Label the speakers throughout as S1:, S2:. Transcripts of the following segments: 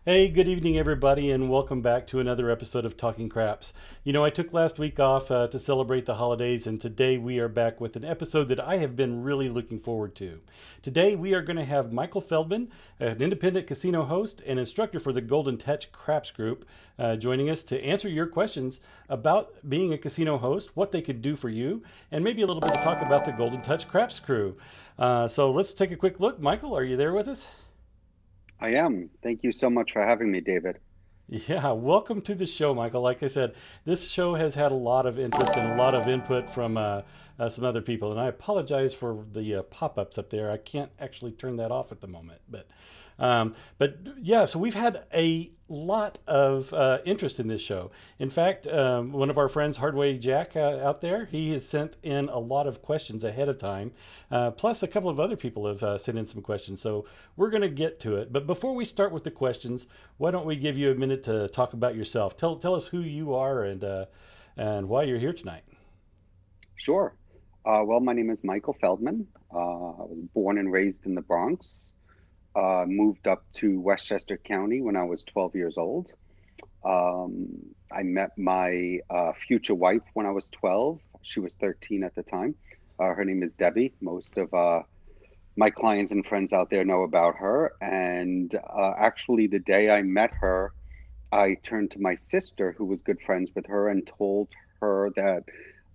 S1: Hey, good evening, everybody, and welcome back to another episode of Talking Craps. I took last week off to celebrate the holidays, and today we are back with an episode that I have been really looking forward to. Today we are going to have Michael Feldman, an independent casino host and instructor for the Golden Touch Craps Group, joining us to answer your questions about being a casino host, what they could do for you, and maybe a little bit to talk about the Golden Touch Craps crew. So let's take a quick look. Michael, are you there with us?
S2: I am. Thank you so much for having me, David.
S1: Yeah, welcome to the show, Michael. Like I said, this show has had a lot of interest and a lot of input from some other people, and I apologize for the pop-ups up there. I can't actually turn that off at the moment, but yeah, so we've had a lot of interest in this show. In fact, one of our friends, Hardway Jack, out there, he has sent in a lot of questions ahead of time. Plus, a couple of other people have sent in some questions. So we're going to get to it. But before we start with the questions, why don't we give you a minute to talk about yourself? Tell us who you are and why you're here tonight.
S2: Sure. Well, my name is Michael Feldman. I was born and raised in the Bronx. Moved up to Westchester County when I was 12 years old. I met my future wife when I was 12. She was 13 at the time. Her name is Debbie. Most of my clients and friends out there know about her. And actually, the day I met her, I turned to my sister, who was good friends with her, and told her that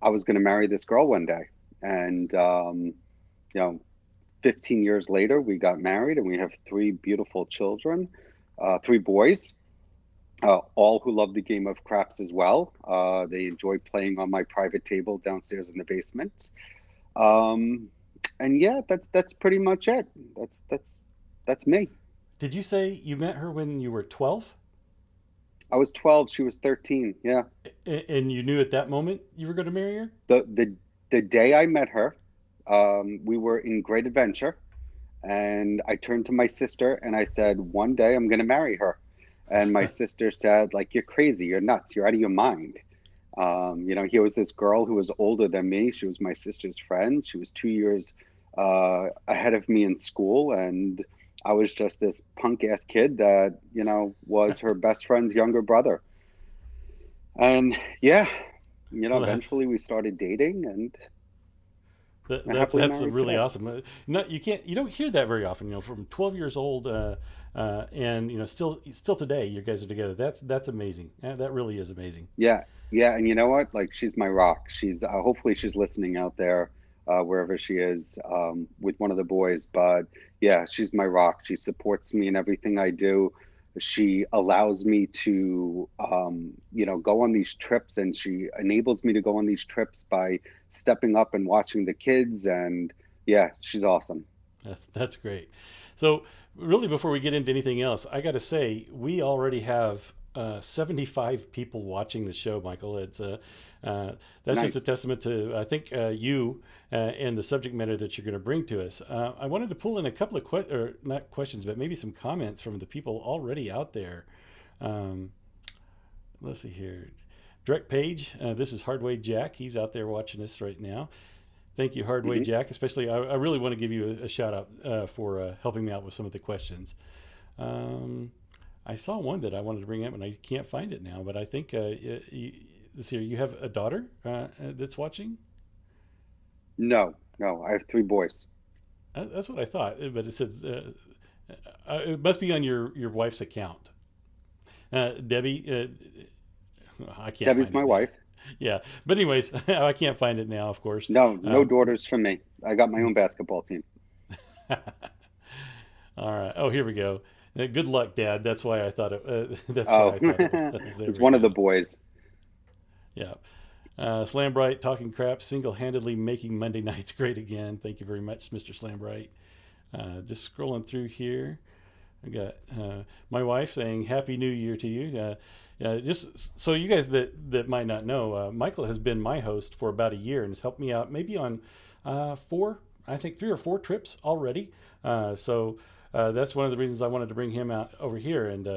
S2: I was going to marry this girl one day. And, you know, 15 years later, we got married and we have three beautiful children, three boys, all who love the game of craps as well. They enjoy playing on my private table downstairs in the basement. Um, and yeah, that's pretty much it. That's me.
S1: Did you say you met her when you were 12?
S2: I was 12, she was 13. Yeah.
S1: And you knew at that moment you were going to marry her?
S2: The day I met her, we were in Great Adventure, and I turned to my sister and I said, "One day I'm going to marry her." And my sister said, "Like, you're crazy, you're nuts, you're out of your mind." Here was this girl who was older than me. She was my sister's friend. She was 2 years ahead of me in school, and I was just this punk ass kid that, was her best friend's younger brother. And yeah,
S1: Well,
S2: eventually we started dating and happily
S1: that's
S2: married
S1: really
S2: today.
S1: awesome. No, you don't hear that very often. From 12 years old, and still today, you guys are together. That's amazing. That really is amazing.
S2: Yeah, yeah, and you know what? Like, she's my rock. She's hopefully she's listening out there, wherever she is, with one of the boys. But yeah, she's my rock. She supports me in everything I do. She allows me to, go on these trips, and she enables me to go on these trips by stepping up and watching the kids. And yeah, she's awesome.
S1: That's great. So, really, before we get into anything else, I got to say we already have 75 people watching the show, Michael. That's just a
S2: Nice.
S1: testament to I think you and the subject matter that you're going to bring to us. I wanted to pull in a couple of or not questions, but maybe some comments from the people already out there. Um, let's see here. Direct Page, this is Hardway Jack. He's out there watching us right now. Thank you, Hardway
S2: Hmm.
S1: Jack. Especially, I really want to give you a shout out for helping me out with some of the questions. Um, I saw one that I wanted to bring up, and I can't find it now. But I think this here, you have a daughter that's watching.
S2: No, no, I have three boys.
S1: That's what I thought, but it says it must be on your wife's account. Debbie, I can't
S2: Debbie's
S1: find
S2: my
S1: it now.
S2: wife.
S1: Yeah, but anyways, I can't find it now. Of course.
S2: No, no
S1: Uh,
S2: daughters for me. I got my own basketball team.
S1: all right. Oh, here we go. Good luck, Dad. That's why I thought it. That's why
S2: Oh,
S1: I thought it was. There
S2: it's
S1: we
S2: one of the
S1: go.
S2: boys.
S1: Yeah. Slambright talking crap, single-handedly making Monday nights great again. Thank you very much, Mr. Slambright. Just scrolling through here, I got my wife saying Happy New Year to you. Just so you guys that might not know, Michael has been my host for about a year and has helped me out maybe on four, I think 3 or 4 trips already. That's one of the reasons I wanted to bring him out over here and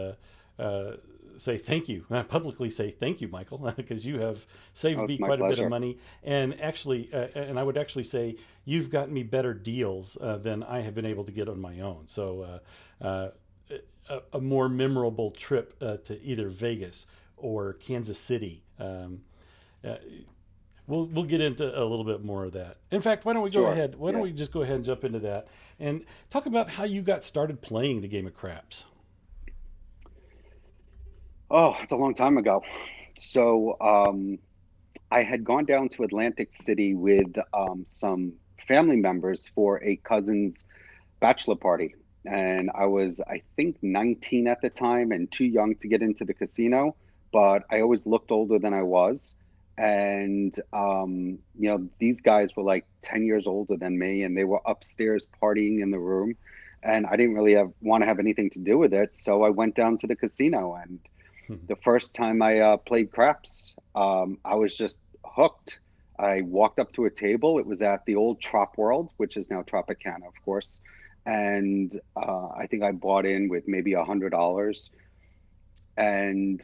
S1: uh, say thank you, publicly say thank you, Michael, because you have
S2: Oh,
S1: saved me
S2: it's my
S1: quite a bit of
S2: pleasure.
S1: money, and actually, and I would actually say you've gotten me better deals than I have been able to get on my own. So a more memorable trip to either Vegas or Kansas City. Uh, we'll get into a little bit more of that. In fact, why don't we go
S2: Sure.
S1: ahead? Why don't
S2: Yeah.
S1: we just go ahead and jump into that and talk about how you got started playing the game of craps?
S2: Oh, it's a long time ago. So I had gone down to Atlantic City with some family members for a cousin's bachelor party. And I was, I think, 19 at the time and too young to get into the casino, but I always looked older than I was. And, these guys were like 10 years older than me, and they were upstairs partying in the room. And I didn't really want to have anything to do with it. So I went down to the casino. And the first time I played craps, I was just hooked. I walked up to a table. It was at the old Trop World, which is now Tropicana, of course. And I think I bought in with maybe $100, and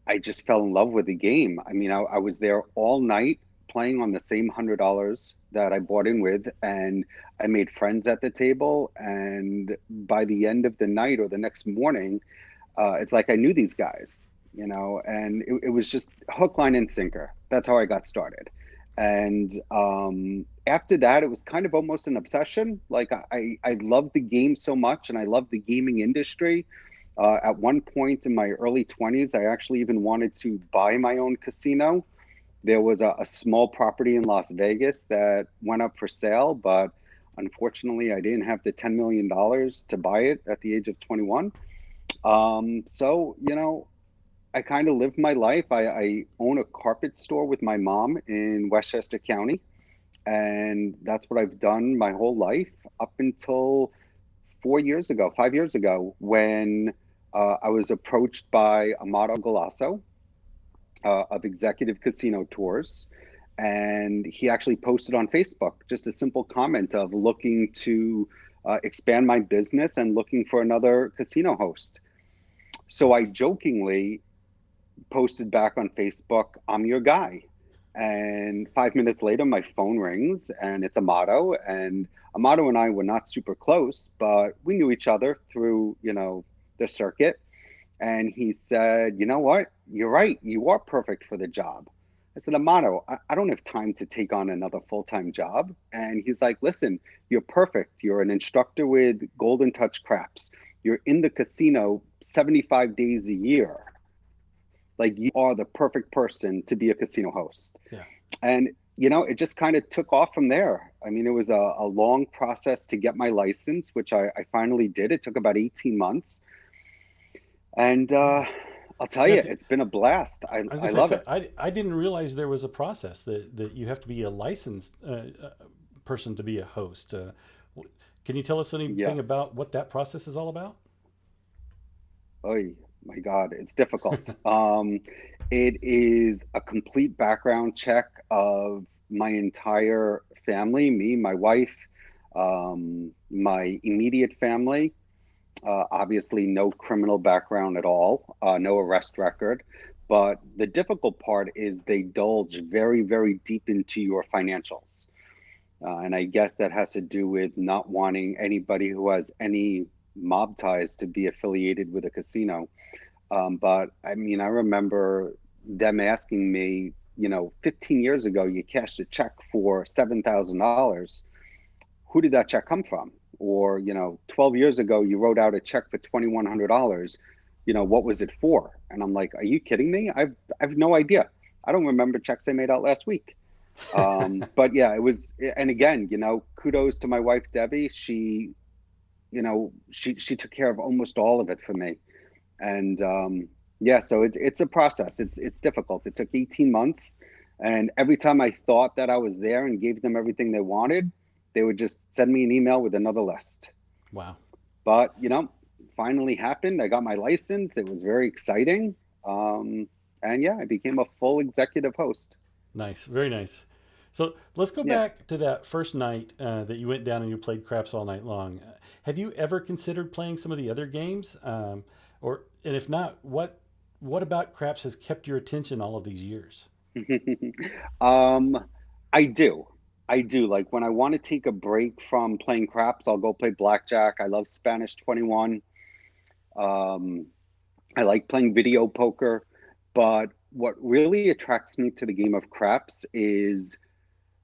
S2: I just fell in love with the game. I mean, I was there all night playing on the same $100 that I bought in with, and I made friends at the table. And by the end of the night or the next morning, it's like I knew these guys, and it was just hook, line, and sinker. That's how I got started. And after that, it was kind of almost an obsession. Like I love the game so much, and I love the gaming industry. At one point in my early 20s, I actually even wanted to buy my own casino. There was a small property in Las Vegas that went up for sale, but unfortunately, I didn't have the $10 million to buy it at the age of 21. So, I kind of lived my life. I own a carpet store with my mom in Westchester County, and that's what I've done my whole life up until 4 years ago, 5 years ago, when I was approached by Amato Galasso of Executive Casino Tours. And he actually posted on Facebook just a simple comment of looking to expand my business and looking for another casino host. So I
S1: Nice.
S2: jokingly posted back on Facebook, I'm your guy. And 5 minutes later, my phone rings and it's Amato. And Amato and I were not super close, but we knew each other through, the circuit. And he said, you know what? You're right. You are perfect for the job. I said, Amato, I don't have time to take on another full time job. And he's like, listen, you're perfect. You're an instructor with Golden Touch Craps. You're in the casino 75 days a year. Like, you are the perfect person to be a casino host.
S1: Yeah.
S2: And, it just kind of took off from there. I mean, it was a long process to get my license, which I finally did. It took about 18 months. And I'll tell
S1: Yeah.
S2: you, it's been a blast. I,
S1: I was
S2: I
S1: gonna
S2: love
S1: say,
S2: it.
S1: I didn't realize there was a process that you have to be a licensed person to be a host. Can you tell us anything
S2: Yes.
S1: about what that process is all about?
S2: Oh my God, it's difficult. It is a complete background check of my entire family, me, my wife, my immediate family. Obviously, no criminal background at all, no arrest record. But the difficult part is they divulge very, very deep into your financials. And I guess that has to do with not wanting anybody who has any mob ties to be affiliated with a casino. But I mean, I remember them asking me, 15 years ago, you cashed a check for $7,000. Who did that check come from? Or, 12 years ago, you wrote out a check for $2,100. What was it for? And I'm like, are you kidding me? I've no idea. I don't remember checks I made out last week. But yeah, it was, and again, kudos to my wife, Debbie. She took care of almost all of it for me. And yeah, so it's a process. It's difficult. It took 18 months. And every time I thought that I was there and gave them everything they wanted, they would just send me an email with another list.
S1: Wow.
S2: But, finally happened. I got my license. It was very exciting. And yeah, I became a full executive host.
S1: Nice. Very nice. So let's go
S2: Yeah.
S1: back to that first night that you went down and you played craps all night long. Have you ever considered playing some of the other games? And if not, what about craps has kept your attention all of these years?
S2: um, I do. I do. Like when I want to take a break from playing craps, I'll go play blackjack. I love Spanish 21. Um, I like playing video poker, but what really attracts me to the game of craps is,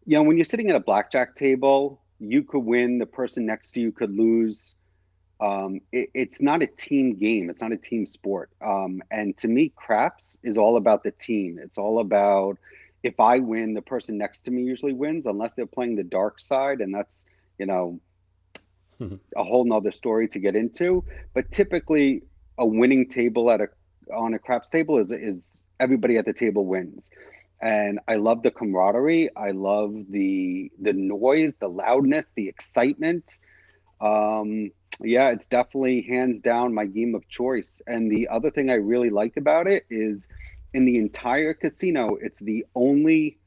S2: when you're sitting at a blackjack table, you could win, the person next to you could lose. It's not a team game. It's not a team sport. And to me, craps is all about the team. It's all about, if I win, the person next to me usually wins, unless they're playing the dark side, and that's, you know, a whole nother story to get into. But typically, a winning table on a craps table is everybody at the table wins. And I love the camaraderie. I love the noise, the loudness, the excitement. Um, yeah, it's definitely hands down my game of choice. And the other thing I really like about it is, in the entire casino, it's the only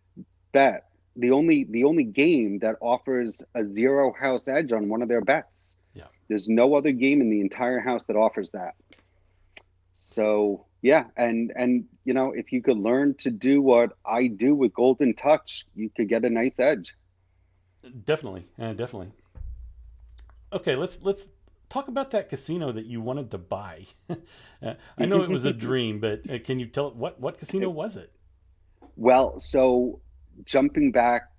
S2: bet, the only game that offers a zero house edge on one of their bets.
S1: Yeah.
S2: There's no other game in the entire house that offers that. So yeah, and if you could learn to do what I do with Golden Touch, you could get a nice edge.
S1: Definitely, definitely. Okay, let's talk about that casino that you wanted to buy. I know it was a dream, but can you tell what casino was it?
S2: Well, so jumping back,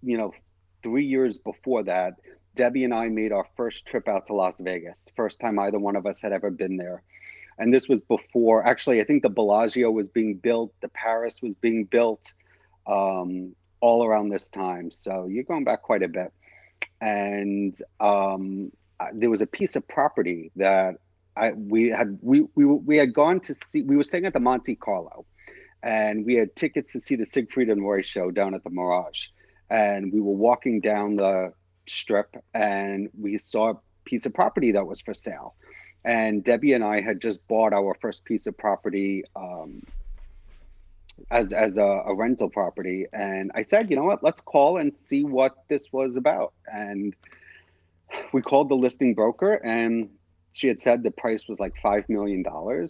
S2: you know, 3 years before that, Debbie and I made our first trip out to Las Vegas. First time either one of us had ever been there. And this was before, actually, I think the Bellagio was being built, the Paris was being built, all around this time. So you're going back quite a bit. And there was a piece of property that we had gone to see. We were staying at the Monte Carlo, and we had tickets to see the Siegfried and Roy show down at the Mirage. And we were walking down the strip, and we saw a piece of property that was for sale. And Debbie and I had just bought our first piece of property, as a rental property. And I said, you know what, let's call and see what this was about. And we called the listing broker, and she had said the price was like $5 million.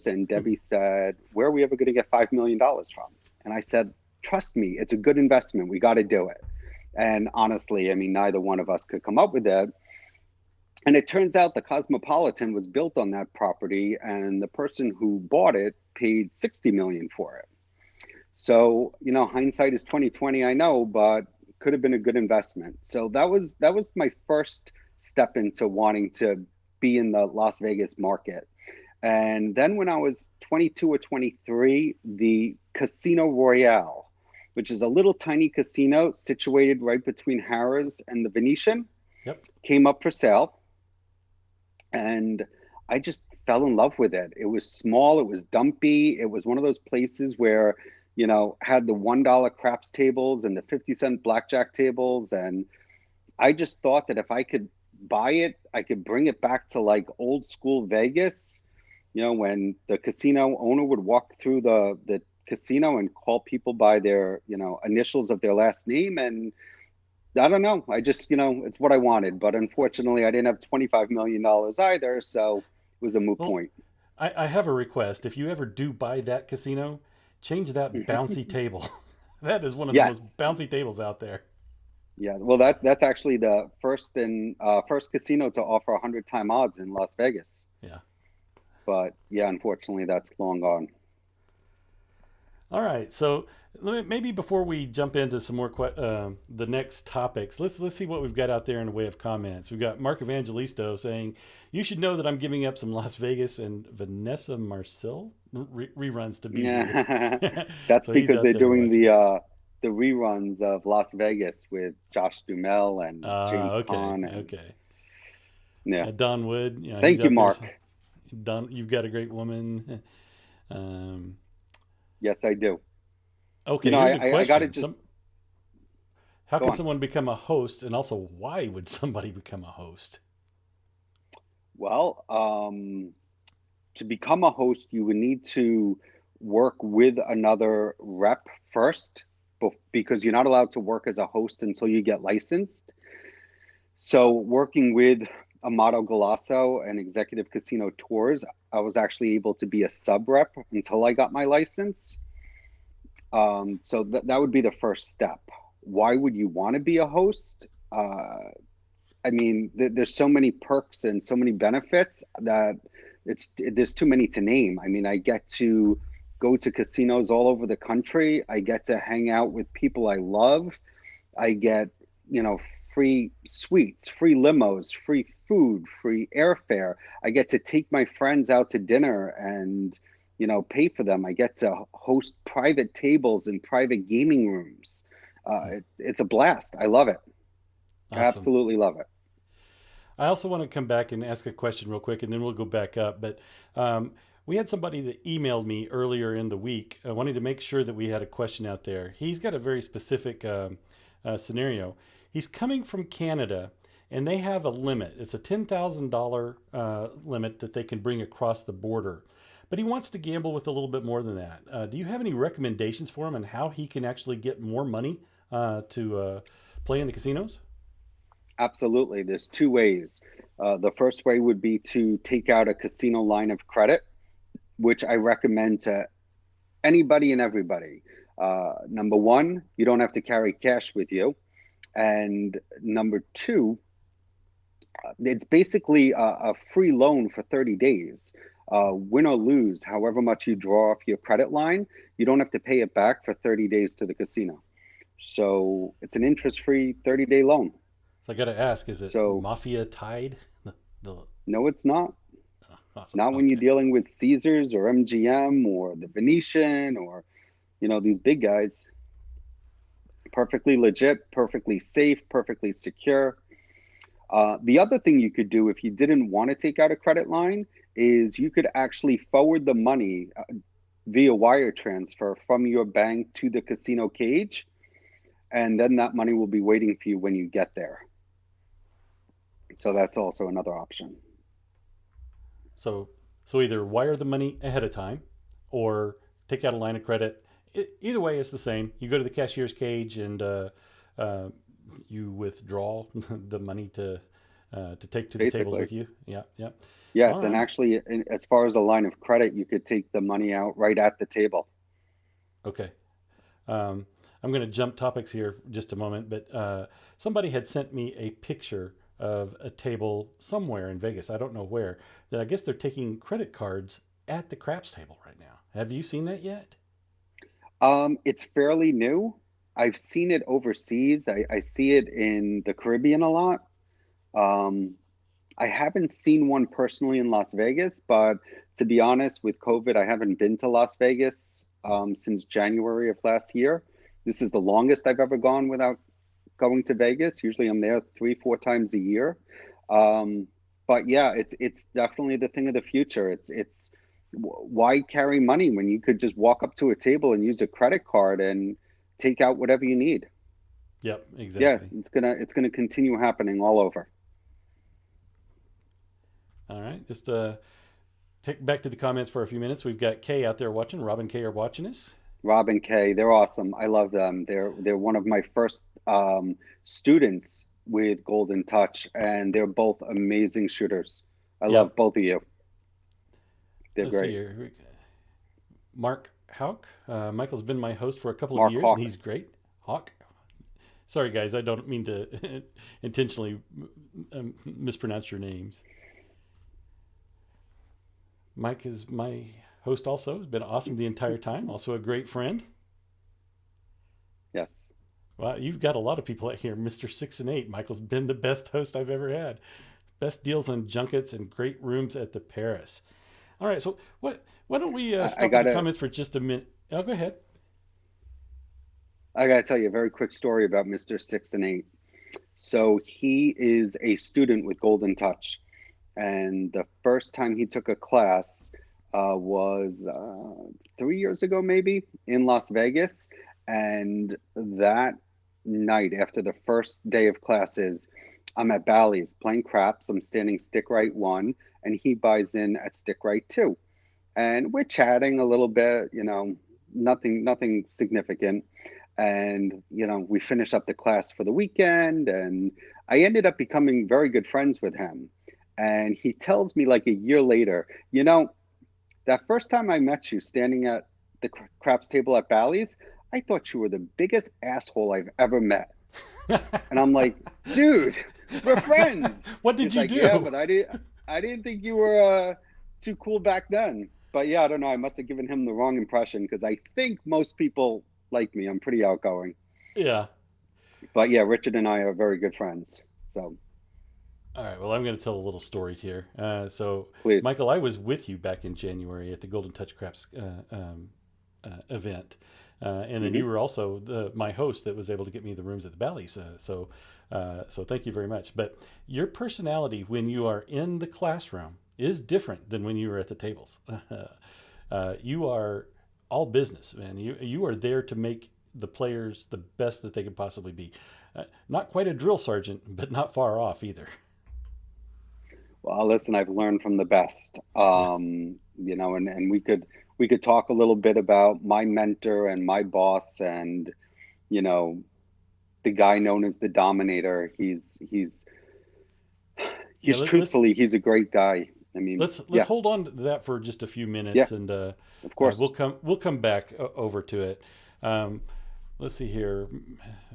S2: And Debbie said, where are we ever going to get $5 million from? And I said, trust me, it's a good investment. We got to do it. And honestly, I mean, neither one of us could come up with it. And it turns out the Cosmopolitan was built on that property, and the person who bought it paid $60 million for it. So, hindsight is 2020, I know, but could have been a good investment. So that was my first step into wanting to be in the Las Vegas market. And then when I was 22 or 23, the Casino Royale, which is a little tiny casino situated right between Harrah's and the Venetian,
S1: Yep.
S2: came up for sale. And I just fell in love with it. It was small, it was dumpy. It was one of those places where, had the $1 craps tables and the 50-cent blackjack tables. And I just thought that if I could buy it, I could bring it back to like old school Vegas, when the casino owner would walk through the casino and call people by their, initials of their last name. And I don't know. I just, it's what I wanted. But unfortunately, I didn't have $25 million either. So it was a moot
S1: Well,
S2: point.
S1: I have a request. If you ever do buy that casino, change that bouncy table. That is one of the most
S2: Yes.
S1: bouncy tables out there.
S2: Yeah. Well, that's actually the first casino to offer 100-time odds in Las Vegas.
S1: Yeah.
S2: But yeah, unfortunately, that's long gone.
S1: All right. So maybe before we jump into some more the next topics, let's see what we've got out there in the way of comments. We've got Mark Evangelisto saying, "You should know that I'm giving up some Las Vegas and Vanessa Marcel reruns to be here."
S2: Yeah. That's
S1: So he's
S2: because
S1: out
S2: they're
S1: there
S2: doing
S1: watching.
S2: the reruns of Las Vegas with Josh Duhamel and James
S1: Okay.
S2: Caan. And
S1: Okay.
S2: yeah.
S1: Don Wood, he's
S2: Thank you,
S1: out there.
S2: Mark.
S1: Don, you've got a great woman. Um,
S2: Yes, I do.
S1: okay,
S2: I,
S1: here's a
S2: I got to
S1: question.
S2: just
S1: How
S2: go
S1: can
S2: on.
S1: someone become a host, and also why would somebody become a host?
S2: Well, to become a host, you would need to work with another rep first, because you're not allowed to work as a host until you get licensed. So, working with Amato Galasso and Executive Casino Tours, I was actually able to be a sub rep until I got my license. So that would be the first step. Why would you want to be a host? I mean, there's so many perks and so many benefits that there's too many to name. I mean, I get to go to casinos all over the country. I get to hang out with people I love. I get, you know, free suites, free limos, free food, free airfare. I get to take my friends out to dinner and, you know, pay for them. I get to host private tables in private gaming rooms. It's a blast. I love it.
S1: Awesome.
S2: Absolutely love it.
S1: I also want to come back and ask a question real quick, and then we'll go back up. But we had somebody that emailed me earlier in the week wanting to make sure that we had a question out there. He's got a very specific scenario. He's coming from Canada, and they have a limit. It's a $10,000 limit that they can bring across the border. But he wants to gamble with a little bit more than that. Do you have any recommendations for him on how he can actually get more money to play in the casinos?
S2: Absolutely. There's two ways. The first way would be to take out a casino line of credit, which I recommend to anybody and everybody. Number one, you don't have to carry cash with you. And number two, it's basically a free loan for 30 days. Win or lose, however much you draw off your credit line, you don't have to pay it back for 30 days to the casino. So it's an interest-free 30-day loan.
S1: So I got to ask, is it
S2: So
S1: mafia tied? The
S2: no, it's not.
S1: awesome.
S2: Not when you're
S1: Okay.
S2: dealing with Caesars or MGM or the Venetian or, you know, these big guys. Perfectly legit, perfectly safe, perfectly secure. The other thing you could do if you didn't want to take out a credit line is you could actually forward the money via wire transfer from your bank to the casino cage, and then that money will be waiting for you when you get there. So that's also another option.
S1: So so either wire the money ahead of time, or take out a line of credit. Either way, it's the same. You go to the cashier's cage and uh, you withdraw the money to take to the tables
S2: Basically.
S1: with you. Yeah, yeah. All
S2: Yes, and
S1: right.
S2: actually, as far as a line of credit, you could take the money out right at the table.
S1: Okay. Um, I'm going to jump topics here for just a moment, but somebody had sent me a picture of a table somewhere in Vegas. I don't know where. That I guess they're taking credit cards at the craps table right now. Have you seen that yet?
S2: It's fairly new. I've seen it overseas. I see it in the Caribbean a lot. Um, I haven't seen one personally in Las Vegas, but to be honest, with COVID, I haven't been to Las Vegas since January of last year. This is the longest I've ever gone without going to Vegas. Usually I'm there three, four times a year. Um, but yeah, it's definitely the thing of the future. It's why carry money when you could just walk up to a table and use a credit card and take out whatever you need.
S1: Yep,
S2: Yeah,
S1: exactly.
S2: it's gonna continue happening all over.
S1: All right. Just take back to the comments for a few minutes. We've got Kay out there watching. Rob and Kay are watching us.
S2: Rob and Kay, they're awesome. I love them. They're one of my first students with Golden Touch, and they're both amazing shooters. I love
S1: Yep.
S2: both of you. They're
S1: Let's see
S2: great.
S1: here. Mark Hauk. Michael's been my host for a couple of
S2: Mark
S1: years, and
S2: Hawk.
S1: he's great. Hawk. Sorry, guys. I don't mean to intentionally mispronounce your names. Mike is my host also. Has been awesome the entire time. Also a great friend.
S2: Yes.
S1: Wow, you've got a lot of people out here. Mr. 6 and 8. Michael's been the best host I've ever had. Best deals on junkets and great rooms at the Paris. All right, so why don't we
S2: I
S1: stop with the
S2: gotta
S1: comments for just a minute? Oh, go ahead.
S2: I gotta tell you a very quick story about Mr. 6 and 8. So he is a student with Golden Touch, and the first time he took a class was 3 years ago, maybe in Las Vegas. And that night, after the first day of classes, I'm at Bally's playing craps. I'm standing stick right one, and he buys in at stick right two. And we're chatting a little bit, you know, nothing significant. And, you know, we finished up the class for the weekend, and I ended up becoming very good friends with him. And he tells me like a year later, you know, that first time I met you standing at the craps table at Bally's, I thought you were the biggest asshole I've ever met. And I'm like, dude, we're friends.
S1: What did
S2: He's
S1: you
S2: like, yeah,
S1: do?
S2: but I didn't think you were. too cool back then. But yeah, I don't know. I must have given him the wrong impression because I think most people like me. I'm pretty outgoing.
S1: Yeah.
S2: But yeah, Richard and I are very good friends. So
S1: All right. Well, I'm going to tell a little story here. So,
S2: please.
S1: Michael, I was with you back in January at the Golden Touch Craps event, and then
S2: Hmm.
S1: you were also my host that was able to get me the rooms at the Bally's. So thank you very much. But your personality when you are in the classroom is different than when you are at the tables. You are all business, man. You are there to make the players the best that they could possibly be. Not quite a drill sergeant, but not far off either.
S2: Well, listen, I've learned from the best.
S1: Yeah.
S2: And we could talk a little bit about my mentor and my boss and, you know, the guy known as the Dominator.
S1: Yeah.
S2: He's truthfully, he's a great guy. I mean,
S1: Let's
S2: yeah,
S1: hold on to that for just a few
S2: yeah,
S1: minutes, and
S2: of course.
S1: we'll come back over to it. Um, let's see here.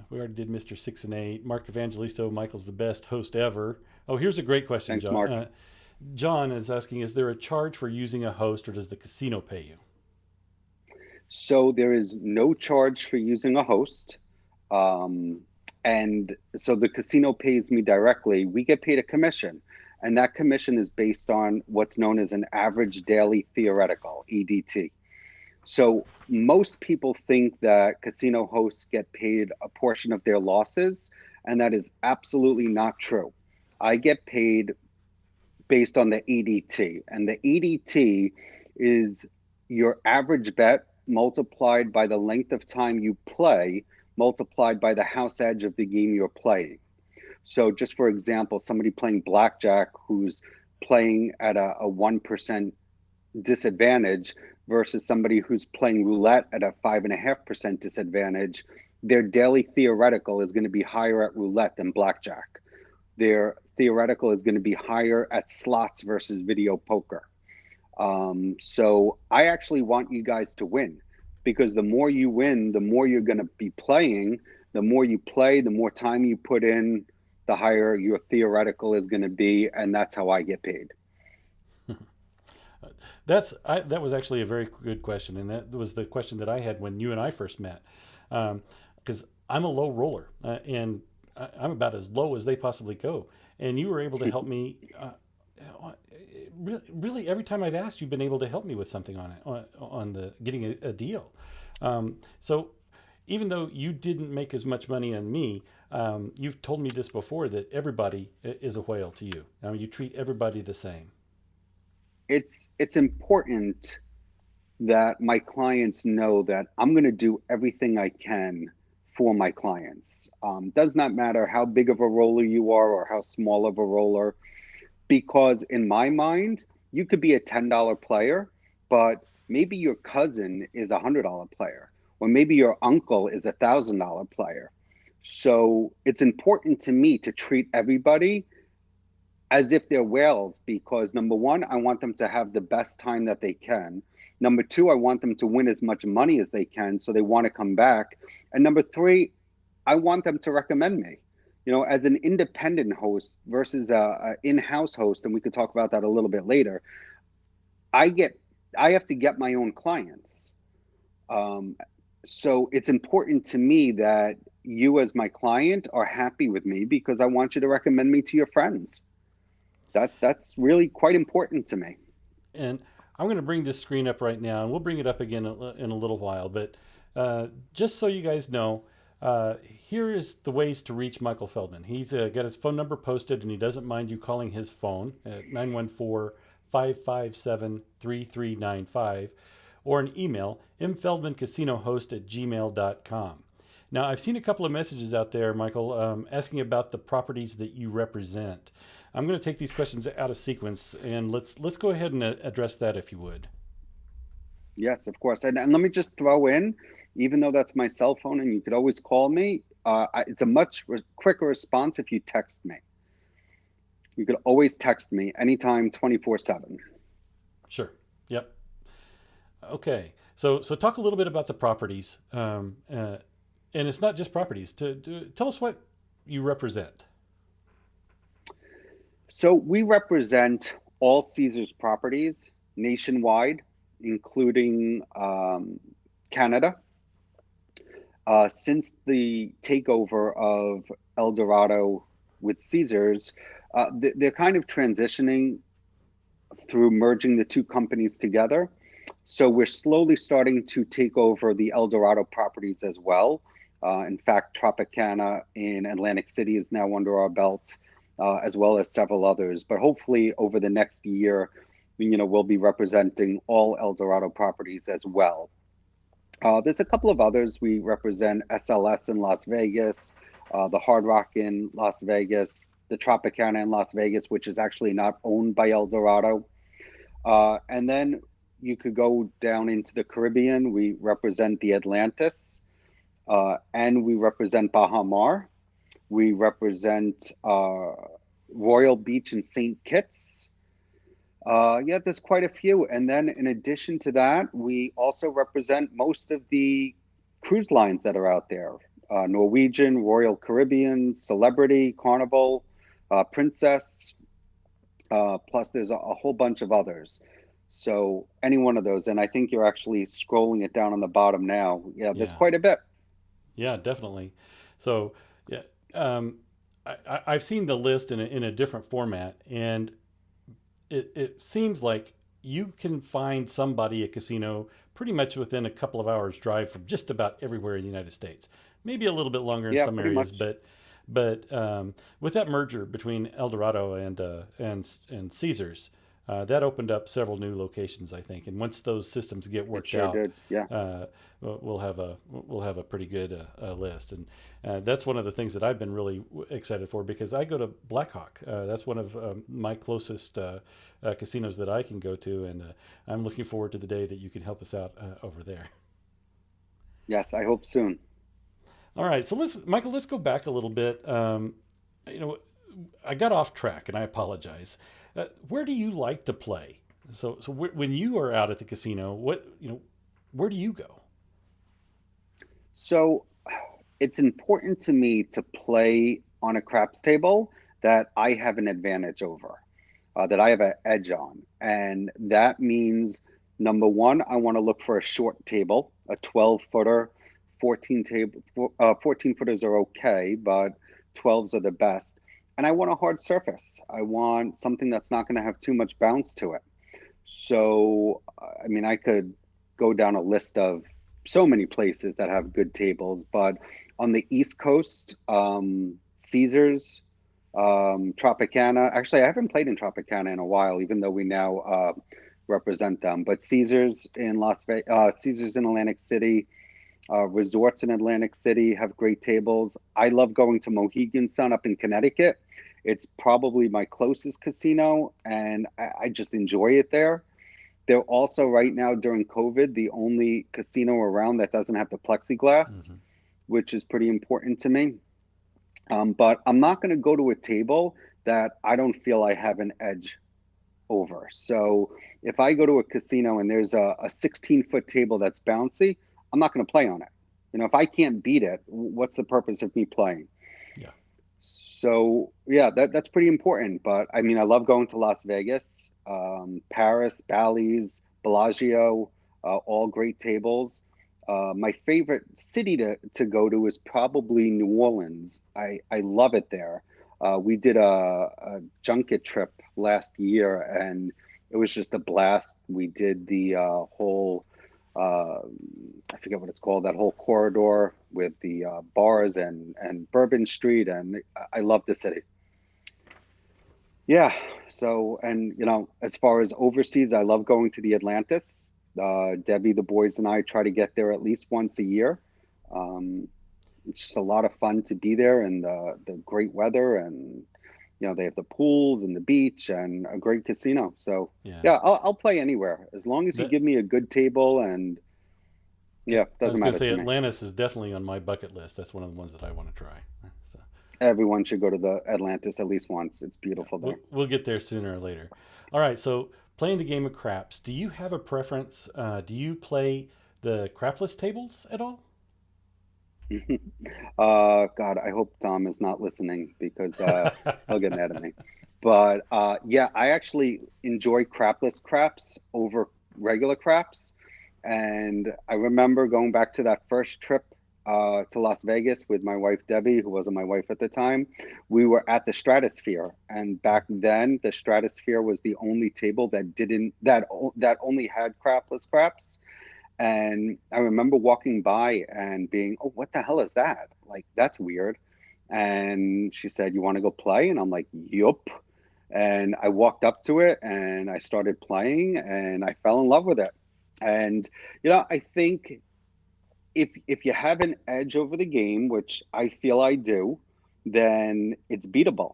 S1: We already did Mr. 6 and 8. Mark Evangelisto. Michael's the best host ever. Oh, here's a great question,
S2: Thanks,
S1: John.
S2: Mark.
S1: John is asking: is there a charge for using a host, or does the casino pay you?
S2: So there is no charge for using a host. Um, and so the casino pays me directly. We get paid a commission, and that commission is based on what's known as an average daily theoretical, EDT. So most people think that casino hosts get paid a portion of their losses, and that is absolutely not true. I get paid based on the EDT, and the EDT is your average bet multiplied by the length of time you play, multiplied by the house edge of the game you're playing. So, just for example, somebody playing blackjack who's playing at a 1% disadvantage versus somebody who's playing roulette at a 5.5% disadvantage, their daily theoretical is going to be higher at roulette than blackjack. Their theoretical is going to be higher at slots versus video poker. So I actually want you guys to win because the more you win, the more you're going to be playing. The more you play, the more time you put in, the higher your theoretical is going to be. And that's how I get paid.
S1: That was actually a very good question, and that was the question that I had when you and I first met. Because I'm a low roller, and I'm about as low as they possibly go. And you were able to help me. Really, every time I've asked, you've been able to help me with something on it, on the getting a deal. So even though you didn't make as much money on me, you've told me this before that everybody is a whale to you. You treat everybody the same.
S2: It's important that my clients know that I'm going to do everything I can for my clients. Does not matter how big of a roller you are or how small of a roller, because in my mind, you could be a $10 player, but maybe your cousin is a $100 player, or maybe your uncle is $1,000 player. So it's important to me to treat everybody as if they're whales because number one, I want them to have the best time that they can. Number two, I want them to win as much money as they can so they want to come back. And number three, I want them to recommend me. As an independent host versus a in-house host, and we could talk about that a little bit later. I get, I have to get my own clients. Um, so it's important to me that you, as my client, are happy with me because I want you to recommend me to your friends. That's really quite important to me.
S1: And I'm going to bring this screen up right now, and we'll bring it up again in a little while. But just so you guys know, here is the ways to reach Michael Feldman. He's got his phone number posted, and he doesn't mind you calling his phone at 914-557-3395 or an email, mfeldmancasinohost@gmail.com. Now, I've seen a couple of messages out there, Michael, asking about the properties that you represent. I'm going to take these questions out of sequence, and let's go ahead and address that if you would.
S2: Yes, of course. And let me just throw in, even though that's my cell phone and you could always call me, it's a much quicker response if you text me. You could always text me anytime, 24/7.
S1: Sure. Yep. Okay. So talk a little bit about the properties, and it's not just properties. Tell us what you represent.
S2: So we represent all Caesars properties nationwide, including Canada. Since the takeover of El Dorado with Caesars, they're kind of transitioning through merging the two companies together. So we're slowly starting to take over the El Dorado properties as well. In fact, Tropicana in Atlantic City is now under our belt, as well as several others. But hopefully, over the next year, we'll be representing all El Dorado properties as well. There's a couple of others. We represent SLS in Las Vegas, the Hard Rock in Las Vegas, the Tropicana in Las Vegas, which is actually not owned by El Dorado. And then you could go down into the Caribbean. We represent the Atlantis, and we represent Baha Mar. We represent Royal Beach and St. Kitts. Yeah, there's quite a few. And then in addition to that, we also represent most of the cruise lines that are out there. Norwegian, Royal Caribbean, Celebrity, Carnival, Princess, plus there's a whole bunch of others. So any one of those, and I think you're actually scrolling it down on the bottom now. Yeah, there's
S1: Yeah.
S2: quite a bit.
S1: Yeah, definitely. So, yeah, um, I've seen the list in a different format, and it seems like you can find somebody a casino pretty much within a couple of hours drive from just about everywhere in the United States. Maybe a little bit longer in
S2: Yeah,
S1: some
S2: pretty
S1: areas,
S2: much.
S1: but with that merger between Eldorado and Caesars, that opened up several new locations, I think. And once those systems get
S2: It
S1: worked
S2: sure
S1: out,
S2: did. Yeah.
S1: we'll have a pretty good list. And that's one of the things that I've been really excited for because I go to Blackhawk. That's one of my closest casinos that I can go to, and I'm looking forward to the day that you can help us out over there.
S2: Yes, I hope soon.
S1: All right, so Michael, let's go back a little bit. You know, I got off track, and I apologize. Where do you like to play? When you are out at the casino, where do you go?
S2: So it's important to me to play on a craps table that I have an advantage over, that I have an edge on. And that means number one, I want to look for a short table, a 12 footer, 14 footers are okay, but 12s are the best. And I want a hard surface. I want something that's not going to have too much bounce to it. So, I mean, I could go down a list of so many places that have good tables, but on the East Coast, Caesars, Tropicana. Actually, I haven't played in Tropicana in a while, even though we now represent them. But Caesars in Las Vegas, Caesars in Atlantic City, resorts in Atlantic City have great tables. I love going to Mohegan Sun up in Connecticut. It's probably my closest casino, and I just enjoy it there. They're also right now during COVID the only casino around that doesn't have the plexiglass,
S1: Hmm.
S2: which is pretty important to me. But I'm not going to go to a table that I don't feel I have an edge over. So if I go to a casino and there's a 16-foot table that's bouncy, I'm not going to play on it. If I can't beat it, what's the purpose of me playing?
S1: Yeah.
S2: So yeah, that's pretty important. But I mean, I love going to Las Vegas, Paris, Bally's, Bellagio, all great tables. My favorite city to go to is probably New Orleans. I love it there. We did a junket trip last year, and it was just a blast. We did the whole I forget what it's called, that whole corridor with the bars and Bourbon Street, and I love the city. Yeah. So, and as far as overseas, I love going to the Atlantis. Debbie, the boys, and I try to get there at least once a year. Um, it's just a lot of fun to be there, and the great weather, and they have the pools and the beach and a great casino. So
S1: Yeah.
S2: yeah, I'll play anywhere as long as you
S1: That
S2: give me a good table, and yeah,
S1: I
S2: doesn't
S1: was going to
S2: matter
S1: say
S2: to me.
S1: Atlantis is definitely on my bucket list. That's one of the ones that I want to try. So
S2: Everyone should go to the Atlantis at least once. It's
S1: yeah,
S2: beautiful there.
S1: we'll get there sooner or later. All right. So playing the game of craps, do you have a preference? Do you play the crapless tables at all?
S2: God, I hope Tom is not listening because he'll get mad at me. But yeah, I actually enjoy crapless craps over regular craps. And I remember going back to that first trip to Las Vegas with my wife Debbie, who wasn't my wife at the time. We were at the Stratosphere, and back then the Stratosphere was the only table that didn't that only had crapless craps. And I remember walking by and being, oh, what the hell is that? Like, that's weird. And she said, you want to go play? And I'm like, yup. And I walked up to it and I started playing and I fell in love with it. And I think if you have an edge over the game, which I feel I do, then it's beatable.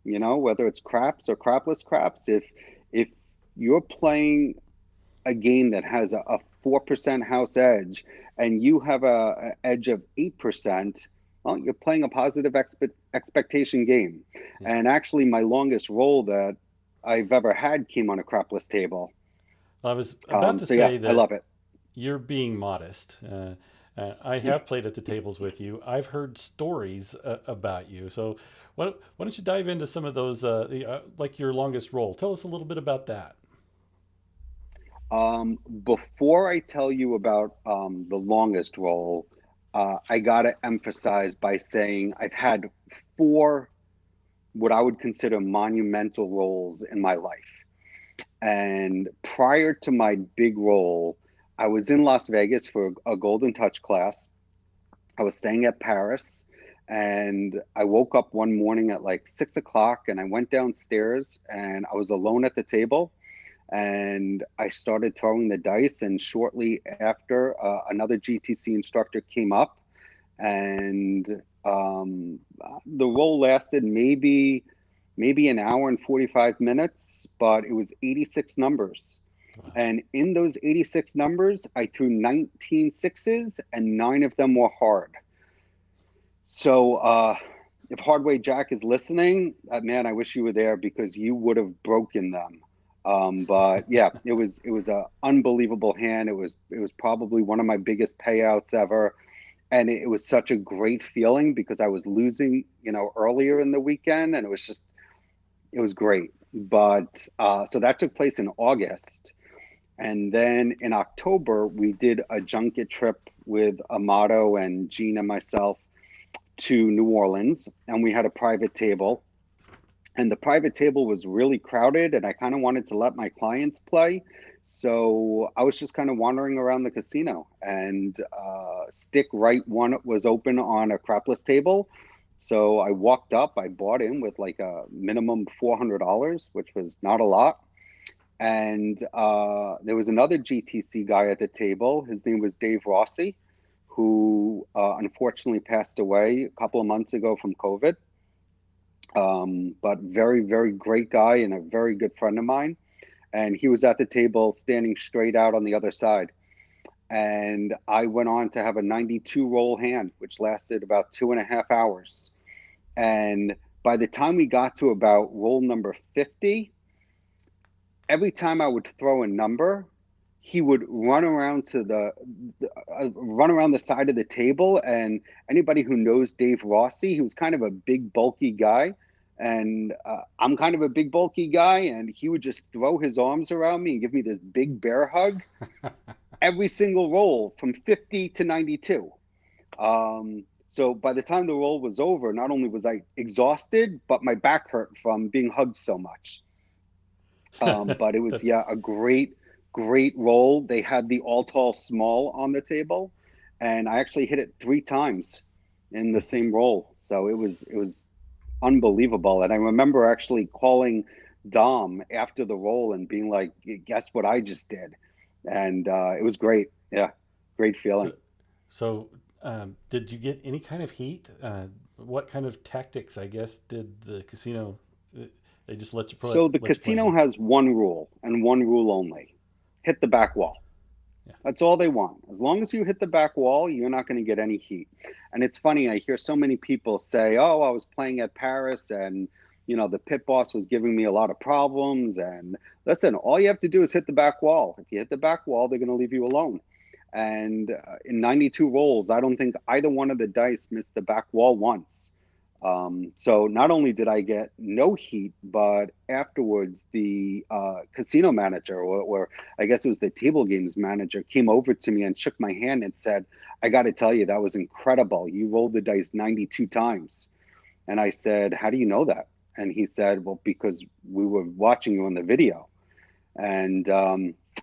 S2: Whether it's craps or crapless craps. If you're playing a game that has a 4% house edge and you have a edge of 8%, well, you're playing a positive expectation game.
S1: Yeah.
S2: And actually, my longest roll that I've ever had came on a crapless table.
S1: Well, I was about to
S2: So yeah,
S1: say
S2: I
S1: that
S2: love it.
S1: you're being modest. I have played at the tables with you. I've heard stories about you. So why don't you dive into some of those, like your longest roll? Tell us a little bit about that.
S2: Before I tell you about the longest roll, I gotta emphasize by saying I've had four what I would consider monumental roles in my life. And prior to my big role, I was in Las Vegas for a Golden Touch class. I was staying at Paris, and I woke up one morning at like 6 o'clock, and I went downstairs, and I was alone at the table, and I started throwing the dice. And shortly after, another GTC instructor came up, and the roll lasted maybe an hour and 45 minutes, but it was 86 numbers.
S1: Wow.
S2: And in those 86 numbers, I threw 19 sixes and nine of them were hard. So if Hardway Jack is listening, man, I wish you were there because you would have broken them. But yeah, it was a unbelievable hand. It was probably one of my biggest payouts ever, and it was such a great feeling because I was losing, earlier in the weekend, and it was great. But so that took place in August. And then in October, we did a junket trip with Amato and Gene and myself to New Orleans, and we had a private table. And the private table was really crowded, and I kind of wanted to let my clients play. So I was just kind of wandering around the casino, and Stick Right One was open on a crapless table. So I walked up, I bought in with like a minimum $400, which was not a lot. And there was another GTC guy at the table. His name was Dave Rossi, who unfortunately passed away a couple of months ago from COVID. But very, very great guy and a very good friend of mine. And he was at the table standing straight out on the other side. And I went on to have a 92 roll hand, which lasted about 2.5 hours. And by the time we got to about roll number 50, every time I would throw a number, he would run around the side of the table. And anybody who knows Dave Rossi, he was kind of a big, bulky guy, and I'm kind of a big, bulky guy, and he would just throw his arms around me and give me this big bear hug every single roll from 50 to 92. So by the time the roll was over, not only was I exhausted, but my back hurt from being hugged so much. But it was,
S1: That's
S2: yeah, a great, great roll. They had the all tall small on the table, and I actually hit it three times in the same roll. So it was unbelievable. And I remember actually calling Dom after the roll and being like, "Guess what I just did?" And it was great. Yeah, great
S1: so.
S2: feeling.
S1: Did you get any kind of heat? What kind of tactics, I guess, did the casino? They just
S2: So the
S1: let you play
S2: casino
S1: on.
S2: has one rule and one rule only: hit the back wall.
S1: Yeah.
S2: That's all they want. As long as you hit the back wall, you're not going to get any heat. And it's funny, I hear so many people say, "Oh, I was playing at Paris and the pit boss was giving me a lot of problems." And listen, all you have to do is hit the back wall. If you hit the back wall, they're going to leave you alone. And in 92 rolls, I don't think either one of the dice missed the back wall once. So not only did I get no heat, but afterwards the casino manager, or I guess it was the table games manager, came over to me and shook my hand and said, "I got to tell you, that was incredible. You rolled the dice 92 times." And I said, "How do you know that?" And he said, "Well, because we were watching you on the video." And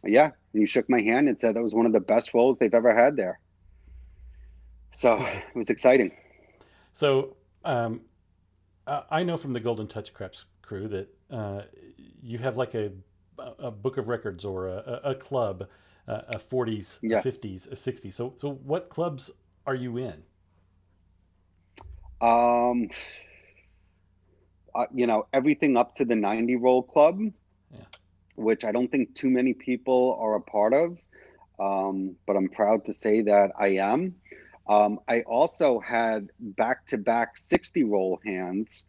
S2: yeah, he shook my hand and said that was one of the best rolls they've ever had there. So it was exciting.
S1: So um, I know from the Golden Touch Craps crew that you have like a book of records or a club, a 40s, a
S2: Yes.
S1: 50s, a 60s. So what clubs are you in?
S2: Um, everything up to the 90 roll club,
S1: Yeah.
S2: which I don't think too many people are a part of, but I'm proud to say that I am. I also had back to back 60 roll hands.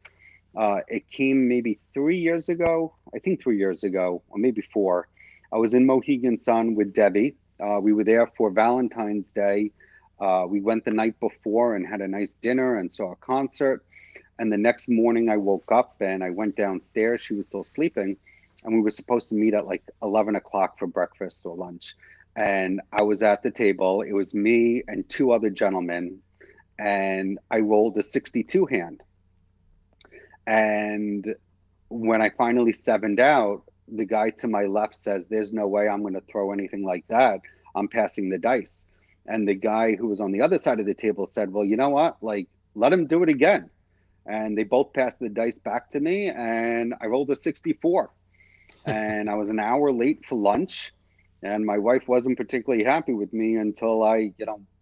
S2: It came maybe 3 years ago, I think 3 years ago, or maybe four. I was in Mohegan Sun with Debbie. We were there for Valentine's Day. We went the night before and had a nice dinner and saw a concert. And the next morning, I woke up and I went downstairs. She was still sleeping. And we were supposed to meet at like 11 o'clock for breakfast or lunch. And I was at the table. It was me and two other gentlemen. And I rolled a 62 hand. And when I finally sevened out, the guy to my left says, "There's no way I'm going to throw anything like that. I'm passing the dice." And the guy who was on the other side of the table said, "Well, you know what? Like, let him do it again." And they both passed the dice back to me, and I rolled a 64. And I was an hour late for lunch. And my wife wasn't particularly happy with me until I,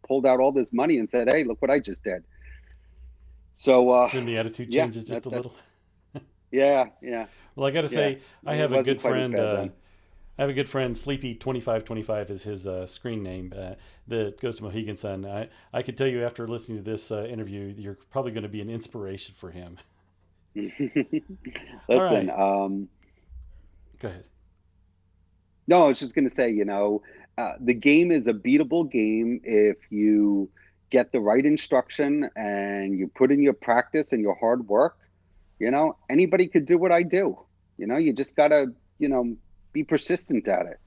S2: pulled out all this money and said, "Hey, look what I just did." So,
S1: Then the attitude
S2: yeah,
S1: changes just a little.
S2: yeah, yeah,
S1: Well, I got to
S2: yeah.
S1: say, I
S2: It
S1: have a
S2: wasn't
S1: good
S2: quite as
S1: friend.
S2: bad then.
S1: I have a good friend, Sleepy2525 is his screen name, that goes to Mohegan Sun. I could tell you after listening to this interview, you're probably going to be an inspiration for him. All
S2: Listen,
S1: right, go ahead.
S2: no, I was just going to say, the game is a beatable game if you get the right instruction and you put in your practice and your hard work. Anybody could do what I do. You just got to, be persistent at it.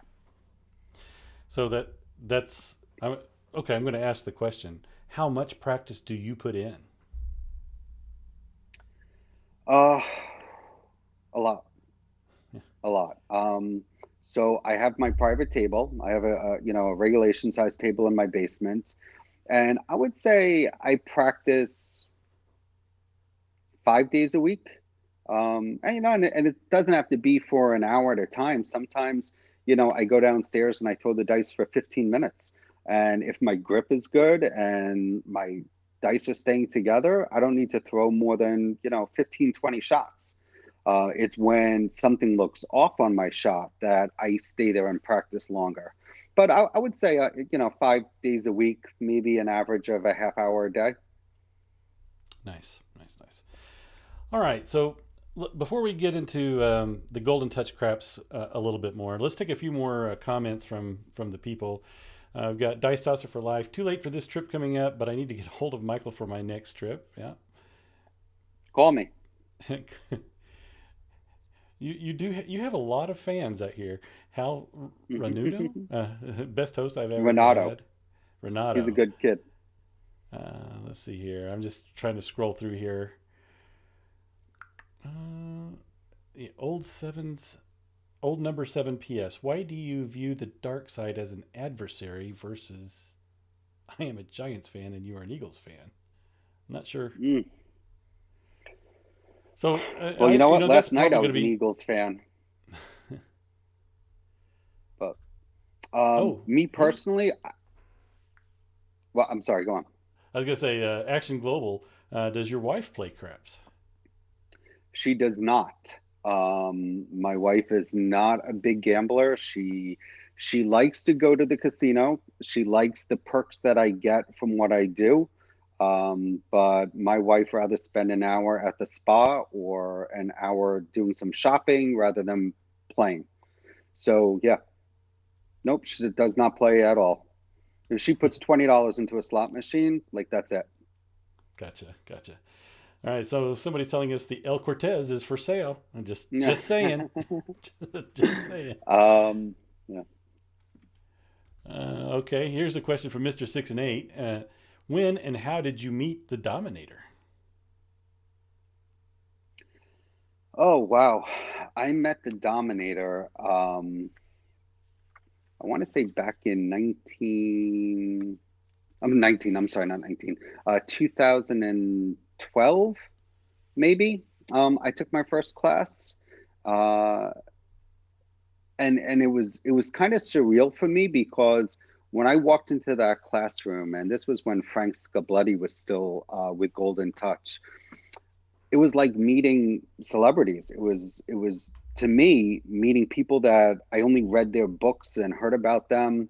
S1: So that's I'm, okay. I'm going to ask the question: how much practice do you put in?
S2: Uh, a lot,
S1: Yeah.
S2: a lot. So I have my private table. I have a regulation size table in my basement. And I would say I practice 5 days a week. And it doesn't have to be for an hour at a time. Sometimes, I go downstairs and I throw the dice for 15 minutes. And if my grip is good and my dice are staying together, I don't need to throw more than, 15, 20 shots. It's when something looks off on my shot that I stay there and practice longer. But I would say, 5 days a week, maybe an average of a half hour a day.
S1: Nice, nice, nice. All right, so before we get into the Golden Touch craps a little bit more, let's take a few more comments from the people. I've got Dice Tosser for Life. Too late for this trip coming up, but I need to get a hold of Michael for my next trip. Yeah.
S2: Call me.
S1: You have a lot of fans out here. Hal Ranudo, best host I've ever
S2: Renato.
S1: had.
S2: He's a
S1: Renato.
S2: good kid.
S1: Let's see here. I'm just trying to scroll through here. Uh, the old number 7 PS. Why do you view the dark side as an adversary versus I am a Giants fan and you are an Eagles fan? I'm not sure.
S2: Mm.
S1: So,
S2: Well, you know what?
S1: that's
S2: Last night
S1: probably
S2: I
S1: going to
S2: was an
S1: be.
S2: Eagles fan, but
S1: Oh,
S2: me
S1: let me.
S2: personally, well, I'm sorry. Go on.
S1: I was going to say, Action Global. Does your wife play craps?
S2: She does not. My wife is not a big gambler. She likes to go to the casino. She likes the perks that I get from what I do. But my wife rather spend an hour at the spa or an hour doing some shopping rather than playing. So yeah, nope, she does not play at all. If she puts $20 into a slot machine, like that's it.
S1: Gotcha, gotcha. All right, so somebody's telling us the El Cortez is for sale. I'm
S2: Yeah.
S1: just saying, just saying.
S2: Yeah.
S1: Okay, here's a question from Mister Six and Eight. When and how did you meet the Dominator?
S2: Oh, wow. I met the Dominator. I want to say back in 19, I'm sorry, not 19, 2012, maybe. I took my first class. Uh, and it was kind of surreal for me because when I walked into that classroom, and this was when Frank Scabletti was still with Golden Touch, it was like meeting celebrities. It was to me meeting people that I only read their books and heard about them.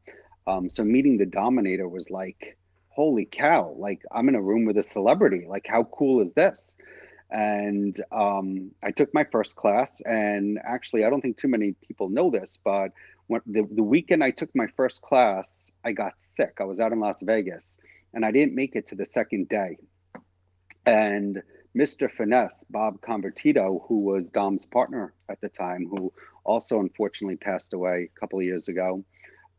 S2: So meeting the Dominator was like, holy cow! Like I'm in a room with a celebrity. Like how cool is this? And I took my first class, and actually, I don't think too many people know this, but the weekend I took my first class, I got sick. I was out in Las Vegas, and I didn't make it to the second day. And Mr. Finesse, Bob Convertito, who was Dom's partner at the time, who also unfortunately passed away a couple of years ago,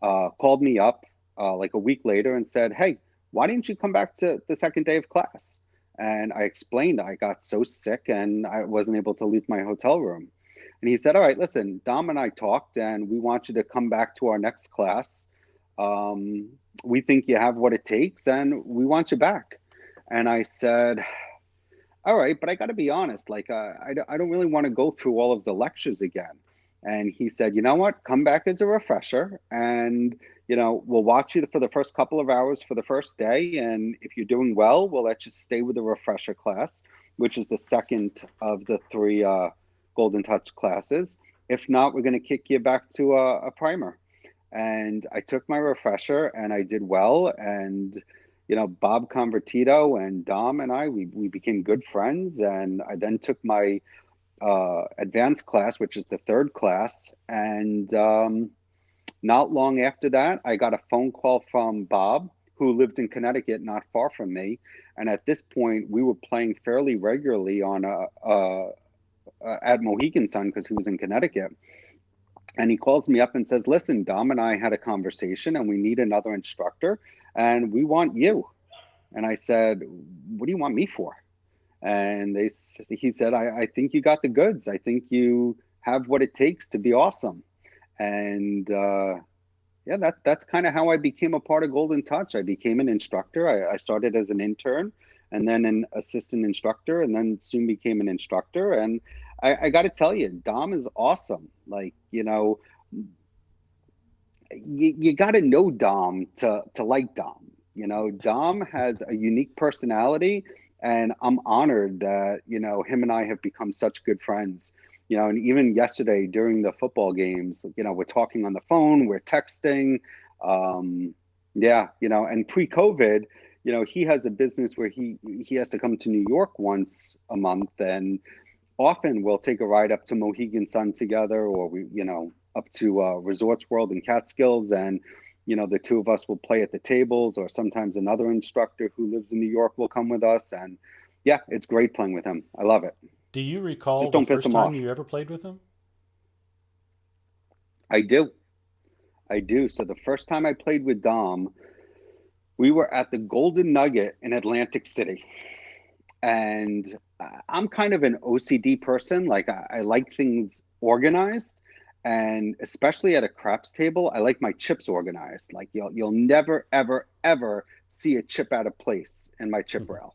S2: called me up like a week later and said, "Hey, why didn't you come back to the second day of class?" And I explained I got so sick and I wasn't able to leave my hotel room. And he said, "All right, listen, Dom and I talked, and we want you to come back to our next class. Um, we think you have what it takes, and we want you back." And I said, all right, but I got to be honest, like I don't really want to go through all of the lectures again. And he said, you know what? Come back as a refresher, and we'll watch you for the first couple of hours for the first day, and if you're doing well, we'll let you stay with the refresher class, which is the second of the three Golden Touch classes. If not, we're going to kick you back to a primer. And I took my refresher and I did well. And Bob Convertito and Dom and we became good friends. And I then took my advanced class, which is the third class. And not long after that, I got a phone call from Bob, who lived in Connecticut, not far from me. And at this point, we were playing fairly regularly on at Mohegan Sun because he was in Connecticut. And he calls me up and says, "Listen, Dom and I had a conversation, and we need another instructor, and we want you." And I said, "What do you want me for?" And he said, I think you got the goods. I think you have what it takes to be awesome." And yeah, that's kind of how I became a part of Golden Touch. I became an instructor. I started as an intern and then an assistant instructor, and then soon became an instructor. And I got to tell you, Dom is awesome. Like, you got to know Dom to like Dom. Dom has a unique personality, and I'm honored that him and I have become such good friends. And even yesterday during the football games, we're talking on the phone, we're texting. Yeah, and pre-COVID, he has a business where he has to come to New York once a month, and often we'll take a ride up to Mohegan Sun together, or up to Resorts World in Catskills, and the two of us will play at the tables, or sometimes another instructor who lives in New York will come with us, and yeah, it's great playing with him. I love it.
S1: Do you recall
S2: Just
S1: the
S2: don't piss
S1: first
S2: him
S1: time
S2: off.
S1: you ever played with him?
S2: I do. I do. So the first time I played with Dom, we were at the Golden Nugget in Atlantic City. And I'm kind of an OCD person. Like I like things organized, and especially at a craps table, I like my chips organized. Like you'll never ever ever see a chip out of place in my chip
S1: Mhm.
S2: rail.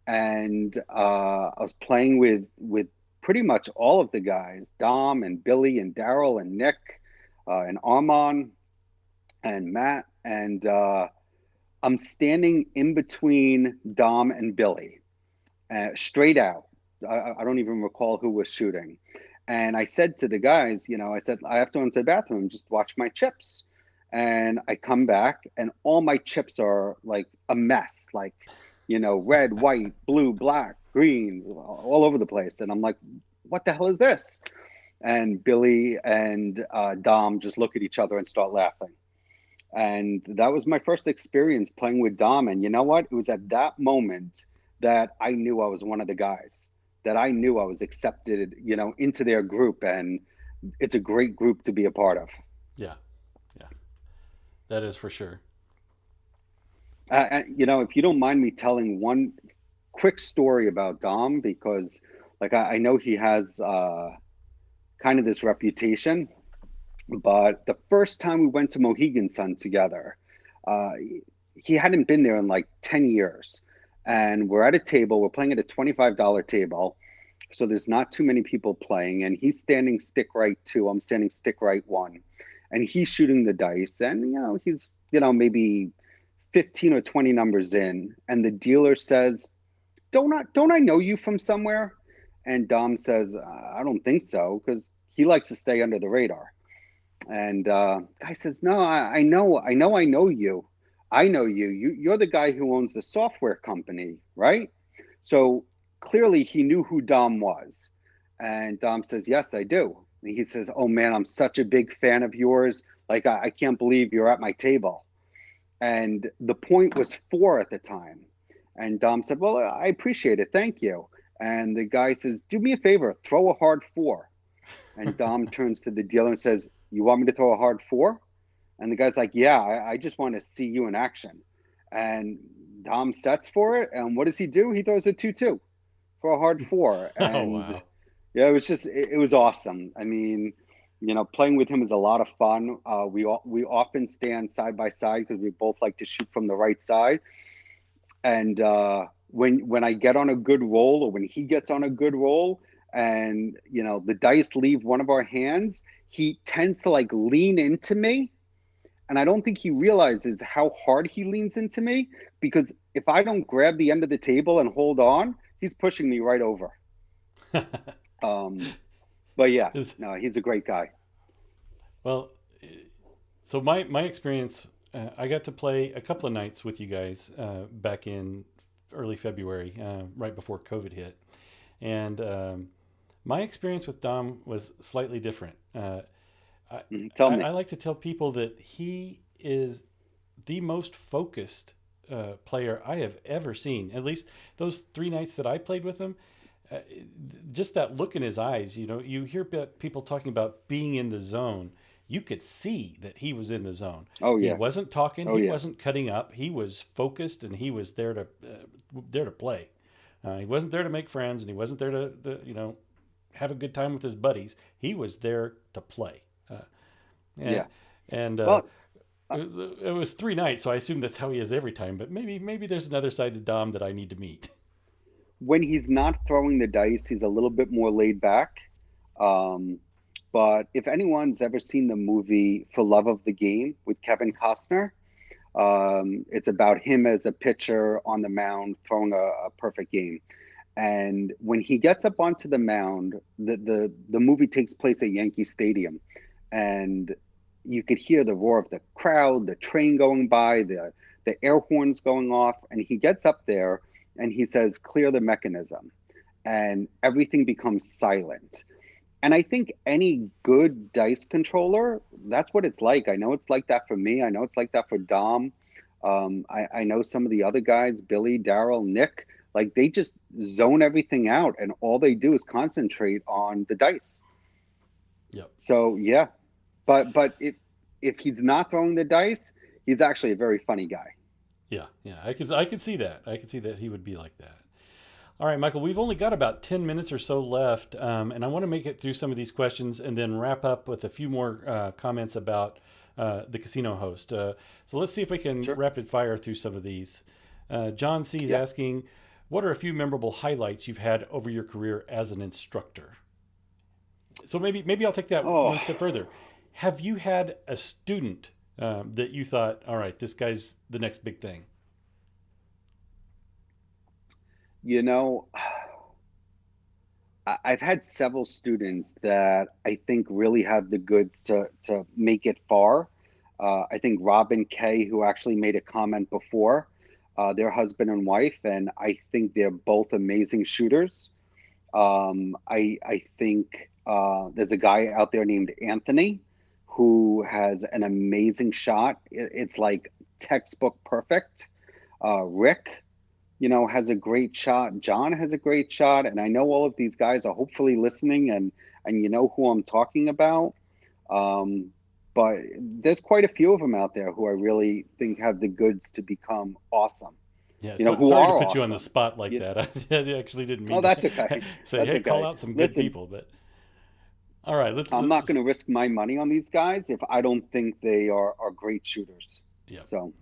S2: And I was playing with pretty much all of the guys, Dom and Billy and Daryl and Nick and Armand and Matt, and I'm standing in between Dom and Billy, straight out. I don't even recall who was shooting. And I said to the guys, I said, I have to go into the bathroom, just watch my chips. And I come back, and all my chips are like a mess, like, red, white, blue, black, green, all over the place. And I'm like, what the hell is this? And Billy and Dom just look at each other and start laughing. And that was my first experience playing with Dom. And you know what? It was at that moment that I knew I was one of the guys, that I knew I was accepted, into their group, and it's a great group to be a part of.
S1: Yeah, yeah, that is for sure.
S2: If you don't mind me telling one quick story about Dom, because like I know he has kind of this reputation, but the first time we went to Mohegan Sun together, uh, he hadn't been there in like 10 years. And we're at a table, we're playing at a $25 table. So there's not too many people playing. And he's standing stick right two, I'm standing stick right one. And he's shooting the dice. And, he's, maybe 15 or 20 numbers in. And the dealer says, don't I know you from somewhere? And Dom says, I don't think so, because he likes to stay under the radar. And guy says, "No, I know you. I know you. You're the guy who owns the software company, right?" So clearly, he knew who Dom was. And Dom says, "Yes, I do." And he says, "Oh man, I'm such a big fan of yours. Like, I can't believe you're at my table." And the point was four at the time. And Dom said, "Well, I appreciate it. Thank you." And the guy says, "Do me a favor, throw a hard four." And Dom turns to the dealer and says, "You want me to throw a hard four?" And the guy's like, "Yeah, I just want to see you in action." And Dom sets for it. And what does he do? He throws a 2-2 for a hard four.
S1: Oh
S2: And
S1: wow.
S2: yeah, it was awesome. I mean, playing with him is a lot of fun. We often stand side by side because we both like to shoot from the right side. And when I get on a good roll, or when he gets on a good roll, and the dice leave one of our hands, he tends to like lean into me, and I don't think he realizes how hard he leans into me, because if I don't grab the end of the table and hold on, he's pushing me right over. um but yeah,
S1: It's-
S2: no, he's a great guy.
S1: well, so my experience, I got to play a couple of nights with you guys back in early February, right before COVID hit, and my experience with Dom was slightly different. I,
S2: Tell
S1: I
S2: me.
S1: like to tell people that he is the most focused player I have ever seen. At least those 3 nights that I played with him, uh, just that look in his eyes. You hear people talking about being in the zone. You could see that he was in the zone.
S2: Oh
S1: He
S2: yeah.
S1: wasn't talking.
S2: Oh
S1: He
S2: yeah.
S1: wasn't cutting up. He was focused, and he was there to play. He wasn't there to make friends, and he wasn't there to have a good time with his buddies. He was there to play. And,
S2: Yeah.
S1: and
S2: Well, uh,
S1: it was 3 nights, so I assume that's how he is every time. But maybe there's another side to Dom that I need to meet.
S2: when he's not throwing the dice, he's a little bit more laid back. Um, but if anyone's ever seen the movie For Love of the Game with Kevin Costner, it's about him as a pitcher on the mound throwing a perfect game. And when he gets up onto the mound, the movie takes place at Yankee Stadium, and you could hear the roar of the crowd, the train going by, the air horns going off, and he gets up there and he says, "Clear the mechanism," and everything becomes silent. And I think any good dice controller, that's what it's like. I know it's like that for me. I know it's like that for Dom. I know some of the other guys, Billy, Daryl, Nick, like they just zone everything out, and all they do is concentrate on the dice.
S1: Yep.
S2: So yeah, but if he's not throwing the dice, he's actually a very funny guy.
S1: Yeah. Yeah. I could see that. I could see that he would be like that. All right, Michael, we've only got about 10 minutes or so left, and I want to make it through some of these questions and then wrap up with a few more comments about the casino host. So let's see if we can
S2: Sure.
S1: rapid fire through some of these. John C is
S2: Yeah.
S1: asking, what are a few memorable highlights you've had over your career as an instructor? So maybe I'll take that
S2: Oh,
S1: one step further. Have you had a student that you thought, all right, this guy's the next big thing?
S2: you know, I've had several students that I think really have the goods to make it far. I think Robin Kay, who actually made a comment before, their husband and wife, and I think they're both amazing shooters. I think there's a guy out there named Anthony who has an amazing shot. It's like textbook perfect. Rick, has a great shot. John has a great shot, and I know all of these guys are hopefully listening, and you know who I'm talking about. Um, but there's quite a few of them out there who I really think have the goods to become awesome.
S1: Yeah, so
S2: Who
S1: sorry to
S2: are
S1: put you on the
S2: awesome.
S1: spot like
S2: You,
S1: that. I actually didn't
S2: oh,
S1: mean
S2: that's
S1: to
S2: okay.
S1: say,
S2: That's
S1: hey, call
S2: okay.
S1: out some good
S2: Listen,
S1: people. But all right,
S2: I'm not
S1: let's
S2: going to risk my money on these guys if I don't think they are great shooters.
S1: yeah.
S2: So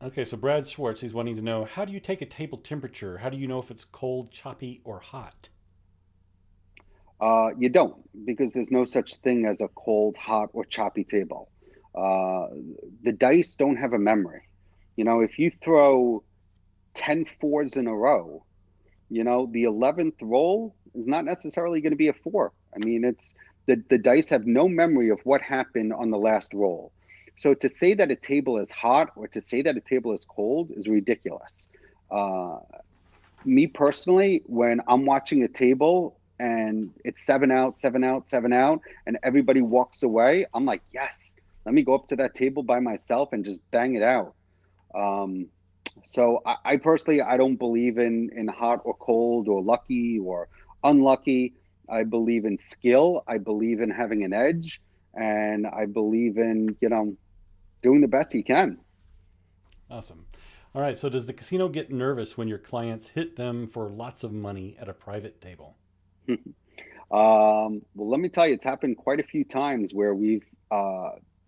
S1: Okay, so Brad Schwartz, he's wanting to know, how do you take a table temperature? How do you know if it's cold, choppy, or hot?
S2: you don't, because there's no such thing as a cold, hot, or choppy table. Uh, the dice don't have a memory. If you throw 10 fours in a row, the 11th roll is not necessarily going to be a four. I mean, it's the dice have no memory of what happened on the last roll. So to say that a table is hot or to say that a table is cold is ridiculous. Uh, Me personally, when I'm watching a table and it's 7 out, 7 out, 7 out, and everybody walks away, I'm like, yes, let me go up to that table by myself and just bang it out. Um, so I personally, I don't believe in hot or cold or lucky or unlucky. I believe in skill. I believe in having an edge, and I believe in doing the best you can.
S1: Awesome. All right, so does the casino get nervous when your clients hit them for lots of money at a private table?
S2: Well, let me tell you, it's happened quite a few times where we've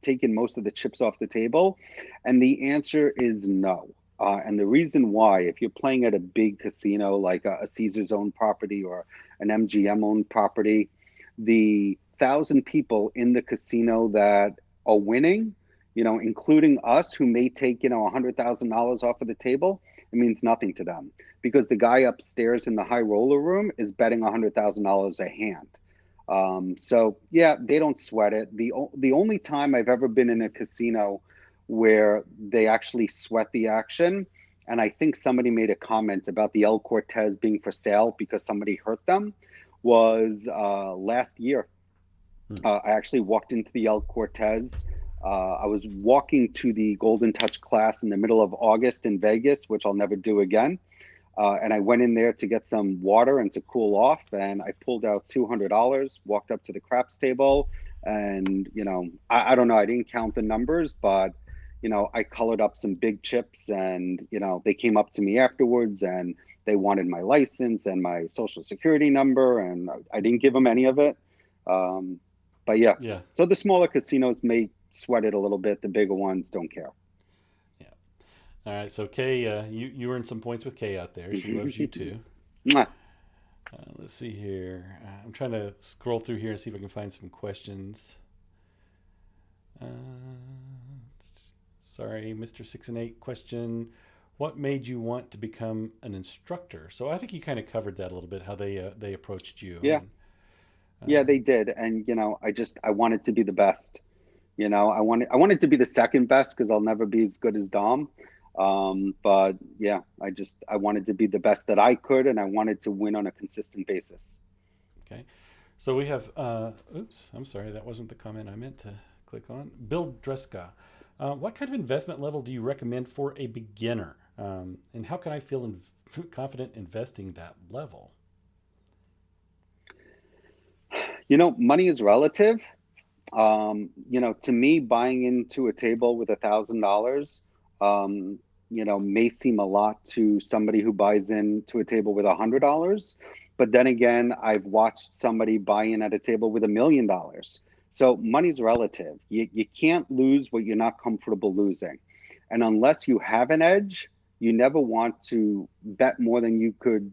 S2: taken most of the chips off the table, and the answer is no. And the reason why, if you're playing at a big casino like a Caesar's owned property or an MGM owned property, the 1,000 people in the casino that are winning, including us who may take, $100,000 off of the table, it means nothing to them because the guy upstairs in the high roller room is betting $100,000 a hand. So yeah, they don't sweat it. The only time I've ever been in a casino where they actually sweat the action, and I think somebody made a comment about the El Cortez being for sale because somebody hurt them, was last year.
S1: Hmm.
S2: I actually walked into the El Cortez. I was walking to the Golden Touch class in the middle of August in Vegas, which I'll never do again. And I went in there to get some water and to cool off. And I pulled out $200, walked up to the craps table. And, I don't know, I didn't count the numbers, but, I colored up some big chips and, they came up to me afterwards and they wanted my license and my social security number. And I didn't give them any of it. Um, but yeah,
S1: Yeah,
S2: so the smaller casinos may sweat it a little bit. The bigger ones don't care.
S1: yeah. All right, so Kay, you earned some points with Kay out there. She loves you too.
S2: Mwah.
S1: Let's see here. I'm trying to scroll through here and see if I can find some questions. Uh, Sorry, Mr. 6 and 8 question. What made you want to become an instructor? So I think you kind of covered that a little bit, how they approached you.
S2: Yeah.
S1: And,
S2: Yeah, they did. And I wanted to be the best. I wanted to be the second best because I'll never be as good as Dom. But yeah, I wanted to be the best that I could and I wanted to win on a consistent basis.
S1: okay. So we have, oops, I'm sorry, that wasn't the comment I meant to click on. Bill Dreska. What kind of investment level do you recommend for a beginner? And how can I feel confident investing that level?
S2: Money is relative. To me, buying into a table with $1,000, may seem a lot to somebody who buys into a table with $100. But then again, I've watched somebody buy in at a table with $1 million. So money's relative. You can't lose what you're not comfortable losing. And unless you have an edge, you never want to bet more than you could,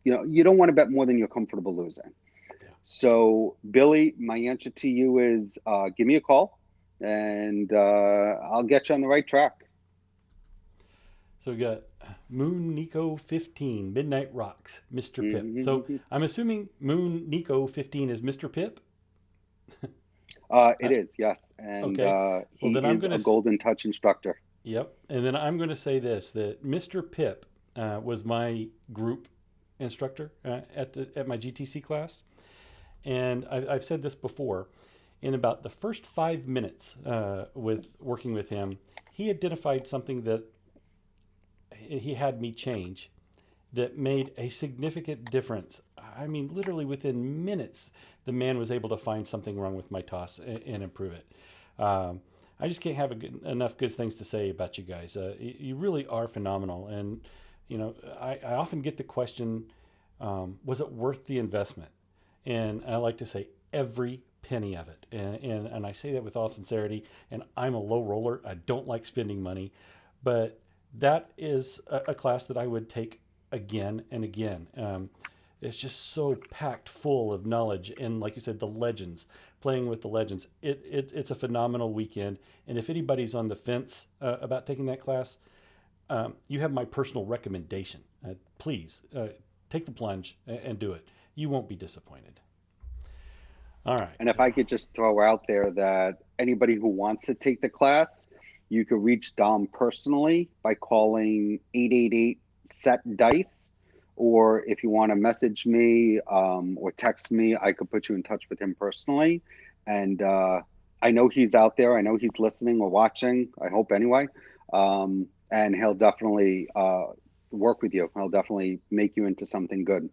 S2: you don't want to bet more than you're comfortable losing.
S1: Yeah.
S2: So, Billy, my answer to you is give me a call and I'll get you on the right track.
S1: So we got Moon Nico 15, Midnight Rocks, Mr. Pip. So
S2: Mhm.
S1: I'm assuming Moon Nico 15 is Mr. Pip?
S2: It is, yes. And
S1: Okay. Well,
S2: he
S1: then I'm
S2: is
S1: going
S2: a
S1: to,
S2: Golden Touch instructor.
S1: yep. And then I'm going to say this, that Mr. Pip was my group instructor at my GTC class. And I've said this before. In about the first 5 minutes with working with him, he identified something that he had me change that made a significant difference. I mean, literally within minutes, the man was able to find something wrong with my toss and improve it. I just can't have enough good things to say about you guys. You really are phenomenal. And, I often get the question, was it worth the investment? And I like to say every penny of it. And I say that with all sincerity. And I'm a low roller. I don't like spending money. But that is a class that I would take again and again. It's just so packed full of knowledge. And like you said, the legends, playing with the legends. It's a phenomenal weekend. And if anybody's on the fence about taking that class, you have my personal recommendation. Please take the plunge and do it. You won't be disappointed. All right.
S2: And if
S1: So,
S2: I could just throw out there that anybody who wants to take the class, you could reach Dom personally by calling 888 set dice. Or if you want to message me or text me, I could put you in touch with him personally. And I know he's out there. I know he's listening or watching. I hope anyway. And he'll definitely work with you. He'll definitely make you into something good.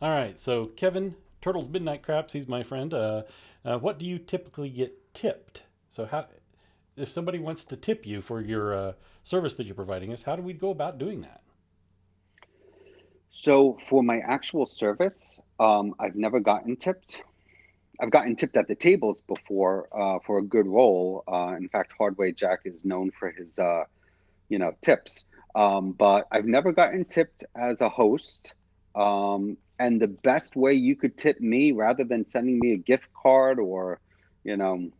S1: all right. So Kevin, Turtles Midnight Craps, he's my friend. What do you typically get tipped? So how, if somebody wants to tip you for your service that you're providing us, how do we go about doing that?
S2: So for my actual service, I've never gotten tipped. I've gotten tipped at the tables before for a good roll. In fact, Hardway Jack is known for his, tips. But I've never gotten tipped as a host. And the best way you could tip me, rather than sending me a gift card or, you know,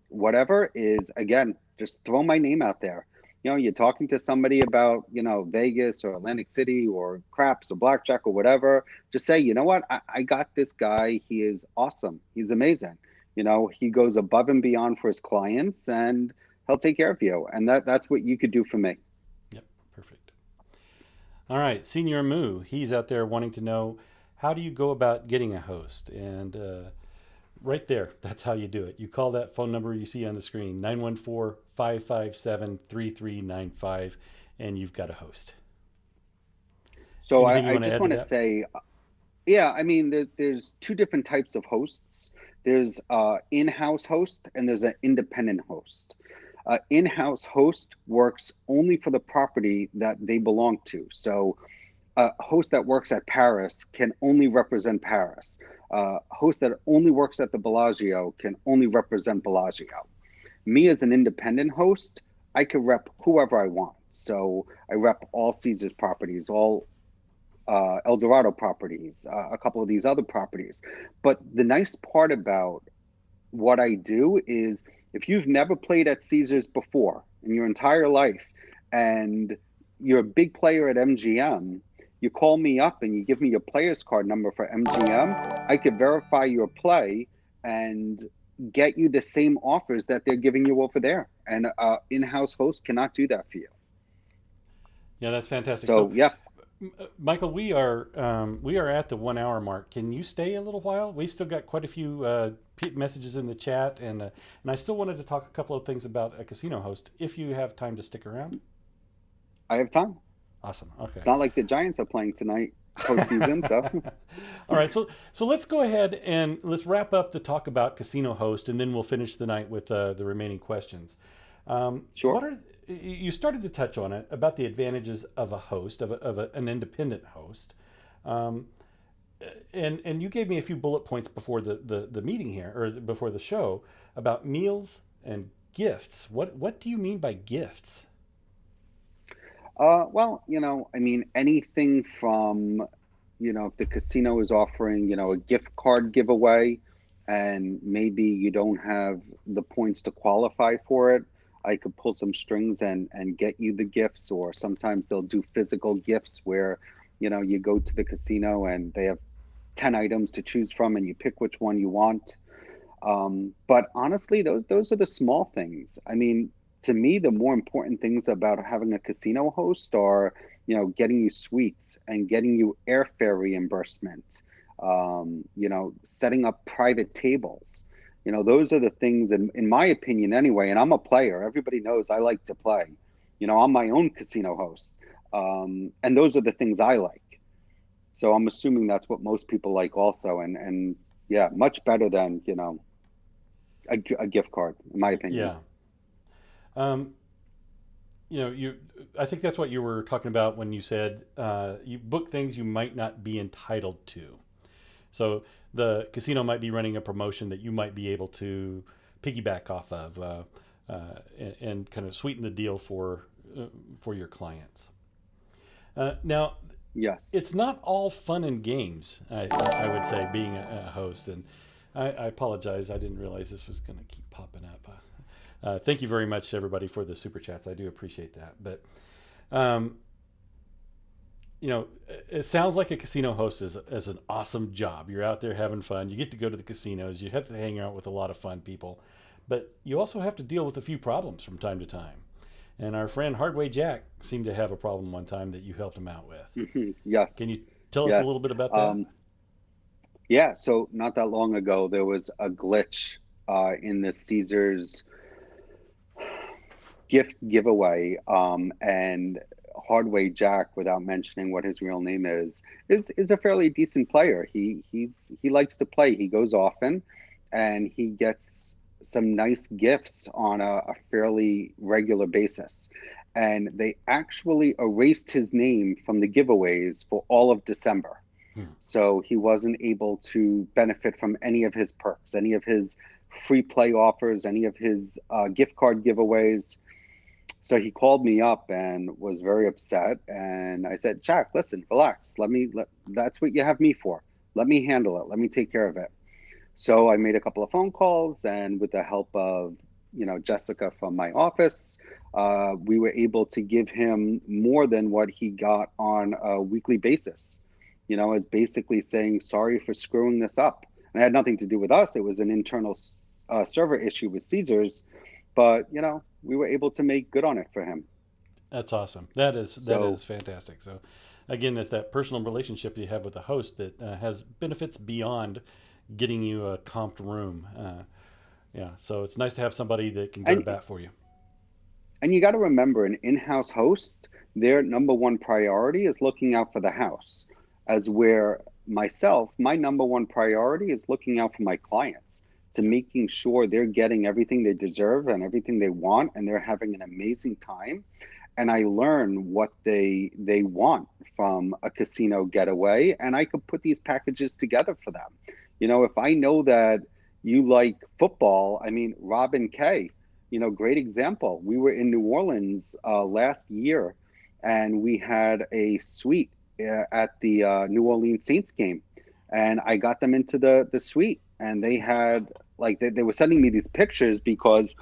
S2: whatever, is again, just throw my name out there. You're talking to somebody about, Vegas or Atlantic City or craps or blackjack or whatever. Just say, you know what? I got this guy. He is awesome. He's amazing. He goes above and beyond for his clients, and he'll take care of you. And that's what you could do for me.
S1: Yep, perfect. All right, Senior Moo, he's out there wanting to know, how do you go about getting a host? And right there, that's how you do it. You call that phone number you see on the screen, 914-557-3395, and you've got a host.
S2: So
S1: Anything you
S2: I
S1: want to
S2: just
S1: add to
S2: want to
S1: that?
S2: say, yeah, I mean, there's two different types of hosts. There's in-house host and there's an independent host. In-house host works only for the property that they belong to. So a host that works at Paris can only represent Paris. A host that only works at the Bellagio can only represent Bellagio. Me as an independent host, I can rep whoever I want. So I rep all Caesars properties, all El Dorado properties, a couple of these other properties. But the nice part about what I do is, if you've never played at Caesars before in your entire life and you're a big player at MGM, you call me up and you give me your player's card number for MGM, I could verify your play and get you the same offers that they're giving you over there. And in-house host cannot do that for you.
S1: Yeah, that's fantastic. So,
S2: So yeah,
S1: Michael, we are at the 1 hour mark. Can you stay a little while? We've still got quite a few messages in the chat, and I still wanted to talk a couple of things about a casino host. If you have time to stick around,
S2: I have time.
S1: awesome. Okay.
S2: It's not like the Giants are playing tonight postseason, so
S1: All right, so let's go ahead and let's wrap up the talk about casino host, and then we'll finish the night with the remaining questions.
S2: sure.
S1: What are you started to touch on it about the advantages of a host an independent host, um, and you gave me a few bullet points before the meeting here or before the show about meals and gifts. What do you mean by gifts?
S2: Well, I mean, anything from, if the casino is offering, a gift card giveaway and maybe you don't have the points to qualify for it, I could pull some strings and get you the gifts. Or sometimes they'll do physical gifts where, you go to the casino and they have 10 items to choose from and you pick which one you want. But honestly, those are the small things. I mean, to me, the more important things about having a casino host are, getting you suites and getting you airfare reimbursement. Setting up private tables. Those are the things, in my opinion, anyway. And I'm a player. Everybody knows I like to play. I'm my own casino host. And those are the things I like. So I'm assuming that's what most people like also. And yeah, much better than, a gift card, in my opinion.
S1: Yeah. Um, you I think that's what you were talking about when you said you book things you might not be entitled to. So the casino might be running a promotion that you might be able to piggyback off of, and kind of sweeten the deal for your clients. Now,
S2: Yes.
S1: it's not all fun and games. I would say being a host, and I apologize. I didn't realize this was going to keep popping up. Thank you very much, everybody, for the super chats. I do appreciate that. But um, it sounds like a casino host is an awesome job. You're out there having fun. You get to go to the casinos. You have to hang out with a lot of fun people, but you also have to deal with a few problems from time to time. And our friend Hardway Jack seemed to have a problem one time that you helped him out with.
S2: Yes.
S1: Can you tell us a little
S2: Yes.
S1: bit about that?
S2: Um, yeah. So not that long ago, there was a glitch in the Caesars gift giveaway. And Hardway Jack, without mentioning what his real name is a fairly decent player. He likes to play. He goes often, and he gets some nice gifts on a fairly regular basis. And they actually erased his name from the giveaways for all of December.
S1: Hmm.
S2: So he wasn't able to benefit from any of his perks, any of his free play offers, any of his gift card giveaways. So he called me up and was very upset. And I said, Jack, listen, relax. That's what you have me for. Let me handle it. Let me take care of it. So I made a couple of phone calls, and with the help of, Jessica from my office, we were able to give him more than what he got on a weekly basis. As basically saying, sorry for screwing this up. And it had nothing to do with us. It was an internal server issue with Caesars, but we were able to make good on it for him.
S1: That's awesome. That is
S2: So,
S1: fantastic. So, again, that's that personal relationship you have with the host that has benefits beyond getting you a comped room. Yeah, so it's nice to have somebody that can go to
S2: and
S1: bat for you.
S2: and you got to remember, an in-house host, their number one priority is looking out for the house, as where myself, my number one priority is looking out for my clients, to
S1: Yeah,
S2: making sure they're getting everything they deserve and everything they want, and they're having an amazing time. And I learn what they want from a casino getaway, and I could put these packages together for them. If I know that you like football, I mean, Robin K, great example. We were in New Orleans last year, and we had a suite at the New Orleans Saints game, and I got them into the suite, and they had, like, they were sending me these pictures because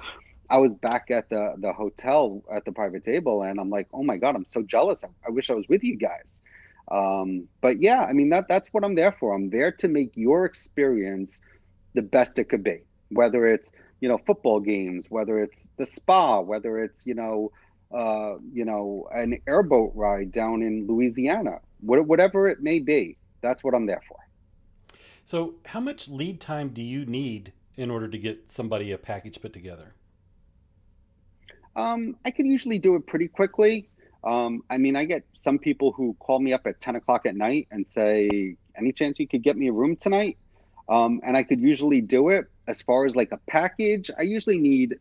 S2: I was back at the hotel at the private table, and I'm like, oh my God, I'm so jealous. I wish I was with you guys. But yeah, I mean, that's what I'm there for. I'm there to make your experience the best it could be. Whether it's, football games, whether it's the spa, whether it's, an airboat ride down in Louisiana, whatever it may be. That's what I'm there for.
S1: so, how much lead time do you need in order to get somebody a package put together?
S2: I can usually do it pretty quickly. I mean, I get some people who call me up at 10 o'clock at night and say, any chance you could get me a room tonight? And I could usually do it. As far as like a package, I usually need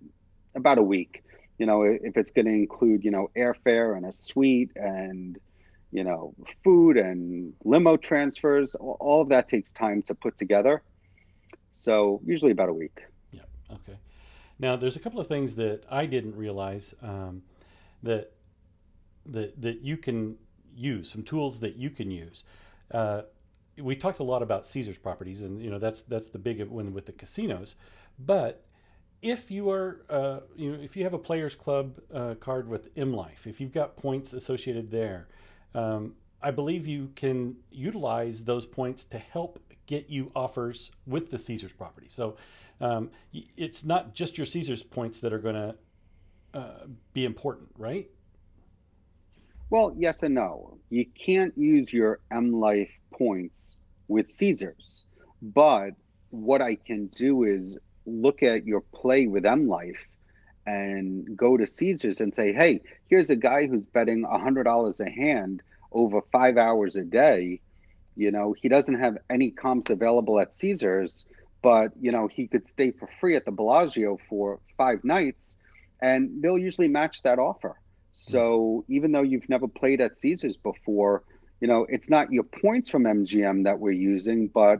S2: about a week. If it's going to include, airfare and a suite and, food and limo transfers, all of that takes time to put together. So usually about a week.
S1: Yeah. Okay. Now, there's a couple of things that I didn't realize, that that you can use, some tools that you can use. Uh, we talked a lot about Caesar's properties, and that's the big one with the casinos. But if you are, if you have a Players Club card with M Life, if you've got points associated there, I believe you can utilize those points to help get you offers with the Caesar's property. So it's not just your Caesar's points that are going to be important, right?
S2: Well, yes and no. You can't use your M Life points with Caesars, but what I can do is look at your play with M Life and go to Caesars and say, hey, here's a guy who's betting $100 a hand over 5 hours a day. He doesn't have any comps available at Caesars, but he could stay for free at the Bellagio for 5 nights, and they'll usually match that offer.
S1: Mm.
S2: So even though you've never played at Caesars before, it's not your points from MGM that we're using, but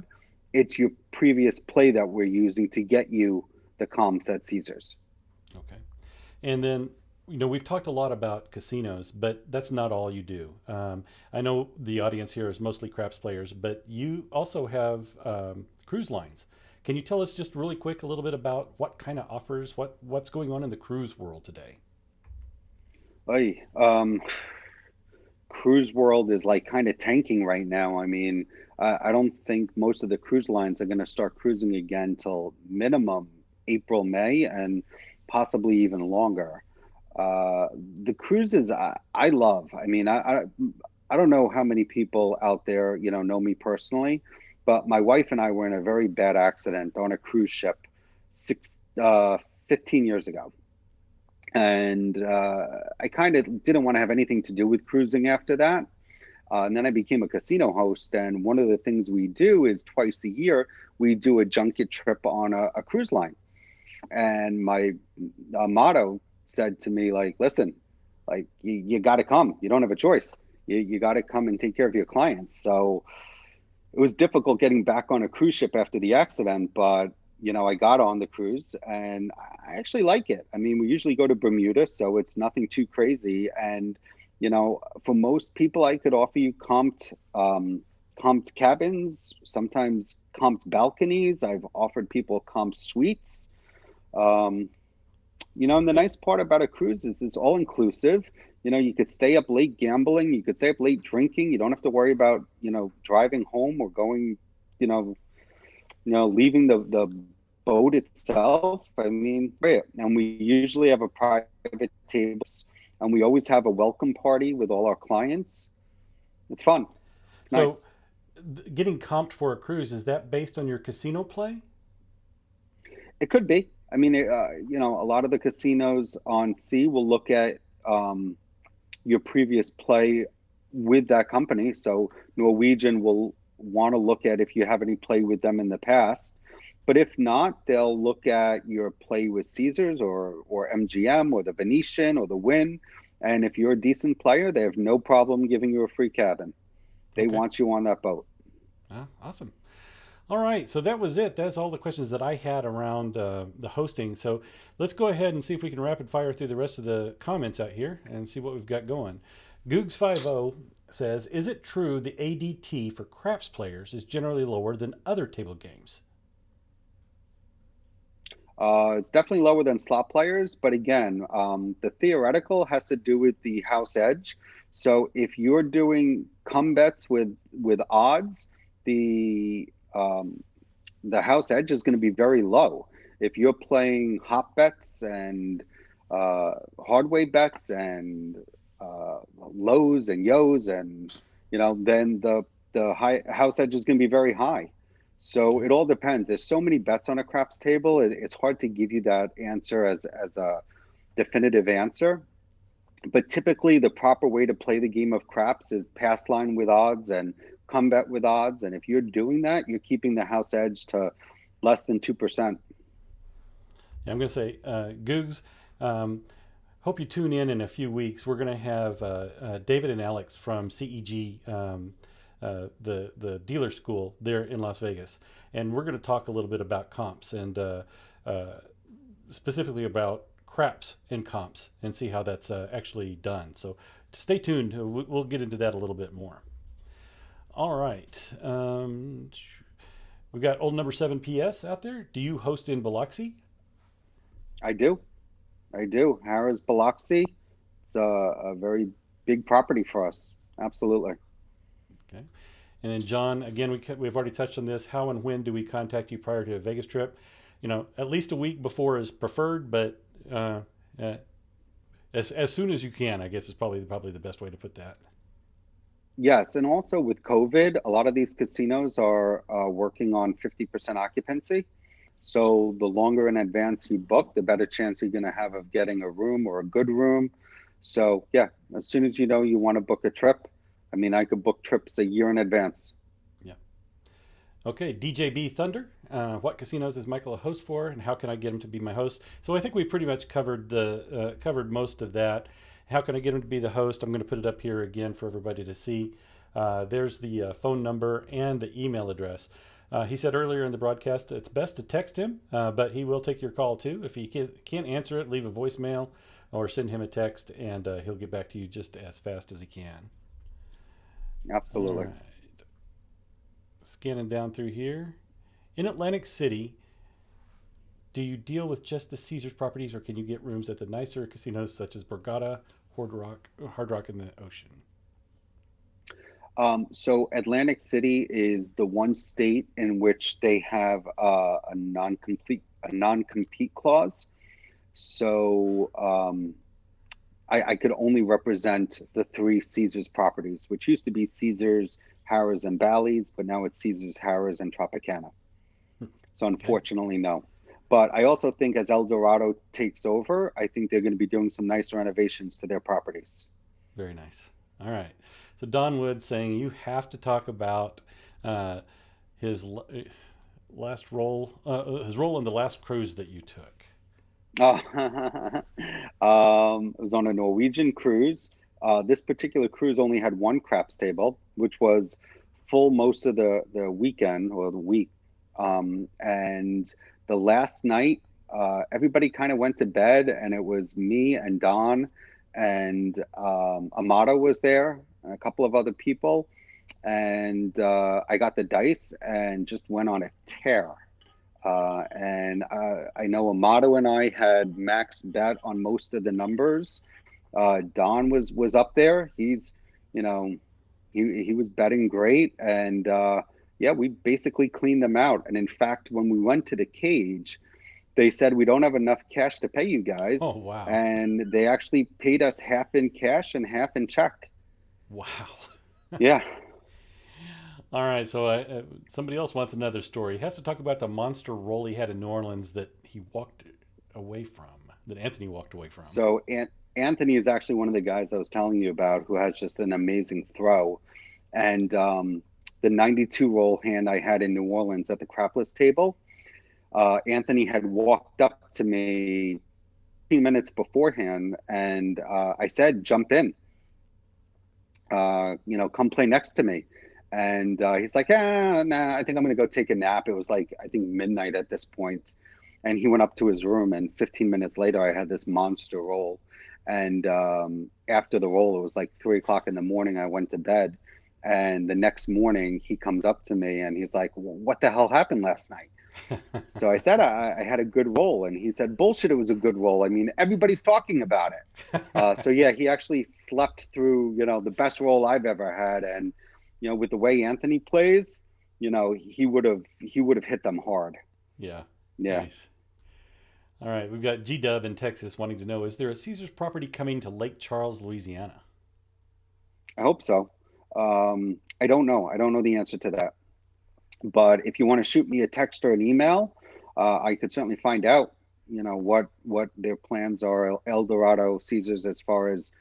S2: it's your previous play that we're using to get you the comps at Caesars.
S1: Okay. And then, we've talked a lot about casinos, but that's not all you do. I know the audience here is mostly craps players, but you also have cruise lines. Can you tell us just really quick a little bit about what kind of offers, what's going on in the cruise world today?
S2: Oy, cruise world is like kind of tanking right now. I mean, I don't think most of the cruise lines are going to start cruising again till minimum April, May, and possibly even longer. Uh, the cruises I love. I mean, I don't know how many people out there, know me personally, but my wife and I were in a very bad accident on a cruise ship six, 15 years ago. And I kind of didn't want to have anything to do with cruising after that. And then I became a casino host. And one of the things we do is twice a year, we do a junket trip on a cruise line. And my motto said to me, like, listen, like, you got to come. You don't have a choice. You got to come and take care of your clients. So it was difficult getting back on a cruise ship after the accident, but I got on the cruise and I actually like it. I mean, we usually go to Bermuda, so it's nothing too crazy. And for most people, I could offer you comped cabins, sometimes comped balconies. I've offered people comped suites. Um, and the
S1: Okay.
S2: nice part about a cruise is it's all inclusive. You could stay up late gambling, you could stay up late drinking. You don't have to worry about, driving home or going, you know, leaving the boat itself. I mean, great. And we usually have a private tables, and we always have a welcome party with all our clients. It's fun. It's
S1: So,
S2: nice.
S1: getting comped for a cruise, is that based on your casino play?
S2: It could be. I mean, a lot of the casinos on sea will look at your previous play with that company. So Norwegian will want to look at if you have any play with them in the past. But if not, they'll look at your play with Caesars or MGM or the Venetian or the Wynn. And if you're a decent player, they have no problem giving you a free cabin. They
S1: Okay.
S2: want you on that boat.
S1: Ah, awesome. All right, so that was it. That's all the questions that I had around the hosting. So let's go ahead and see if we can rapid fire through the rest of the comments out here and see what we've got going. Googs50 says, "Is it true the ADT for craps players is generally lower than other table games?"
S2: It's definitely lower than slot players, but again, the theoretical has to do with the house edge. So if you're doing come bets with odds, the the house edge is going to be very low. If you're playing hot bets and hardway bets and lows and yos, and then the high house edge is going to be very high. So
S1: Okay.
S2: it all depends. There's so many bets on a craps table. It's hard to give you that answer as a definitive answer. But typically, the proper way to play the game of craps is pass line with odds and come bet with odds. And if you're doing that, you're keeping the house edge to less than 2%.
S1: Yeah, I'm going to say, Googs, um, hope you tune in a few weeks. We're going to have David and Alex from CEG, the dealer school there in Las Vegas, and we're going to talk a little bit about comps and uh, specifically about craps and comps and see how that's actually done. So stay tuned. We'll get into that a little bit more. All right. We've got old number 7 PS out there. Do you host in Biloxi?
S2: I do. I do. Harrah's Biloxi. It's a very big property for us. Absolutely.
S1: Okay. And then John, again, we've already touched on this. How and when do we contact you prior to a Vegas trip? At least a week before is preferred, but uh, as soon as you can, I guess is probably the best way to put that.
S2: Yes, and also with COVID, a lot of these casinos are working on 50% occupancy. So the longer in advance you book, the better chance you're going to have of getting a room or a good room. So yeah, as soon as you know you want to book a trip, I mean, I could book trips a year in advance.
S1: Yeah. Okay, DJB Thunder. What casinos is Michael a host for, and how can I get him to be my host? So I think we pretty much covered most of that. How can I get him to be the host? I'm going to put it up here again for everybody to see. There's the phone number and the email address. He said earlier in the broadcast it's best to text him, but he will take your call too. If he can't answer it, leave a voicemail or send him a text, and he'll get back to you just as fast as he can. All
S2: Absolutely.
S1: right. Scanning down through here. In Atlantic City, do you deal with just the Caesars properties, or can you get rooms at the nicer casinos such as Borgata, Hard Rock, and the Ocean?
S2: So Atlantic City is the one state in which they have a non-compete clause. So I could only represent the three Caesars properties, which used to be Caesars, Harrah's, and Bally's, but now it's Caesars, Harrah's, and Tropicana. So
S1: Okay,
S2: unfortunately, no. But I also think as El Dorado takes over, I think they're going to be doing some nice renovations to their properties.
S1: very nice. All right. So Don Wood saying you have to talk about uh, his last role, his role in the last cruise that you took.
S2: Uh, it was on a Norwegian cruise. This particular cruise only had one craps table, which was full most of the weekend or the week. And the last night, everybody kind of went to bed, and it was me and Don, and Amato was there, and a couple of other people. And I got the dice and just went on a tear. And I know Amato and I had max bet on most of the numbers. Don was up there. He's, you know, he was betting great, and yeah, we basically cleaned them out. And in fact, when we went to the cage, they said we don't have enough cash to pay you
S1: Oh
S2: guys,
S1: wow,
S2: and they actually paid us half in cash and half in check.
S1: wow.
S2: Yeah.
S1: All right, so somebody else wants another story. He has to talk about the monster role he had in New Orleans that he walked away from, that Anthony walked away from.
S2: So Anthony is actually one of the guys I was telling you about who has just an amazing throw. And the 92 roll hand I had in New Orleans at the crapless table, Anthony had walked up to me 15 minutes beforehand, and I said, "Jump in, come play next to me." And he's like, "Yeah, nah, I think I'm gonna go take a nap." It was like I think midnight at this point, and he went up to his room. And 15 minutes later, I had this monster roll. And after the roll, it was like 3 o'clock in the morning. I went to bed, and the next morning, he comes up to me and he's like, "What the hell happened last night?" So I said I had a good roll, and he said, "Bullshit, it was a good roll. I mean, everybody's talking about it." So yeah, he actually slept through, the best roll I've ever had, and with the way Anthony plays, he would have hit them hard.
S1: Yeah,
S2: Yeah,
S1: nice. All right, we've got G Dub in Texas wanting to know: is there a Caesars property coming to Lake Charles, Louisiana?
S2: I hope so. I don't know. I don't know the answer to that. But if you want to shoot me a text or an email, I could certainly find out. What their plans are, El Dorado, Caesars, as far as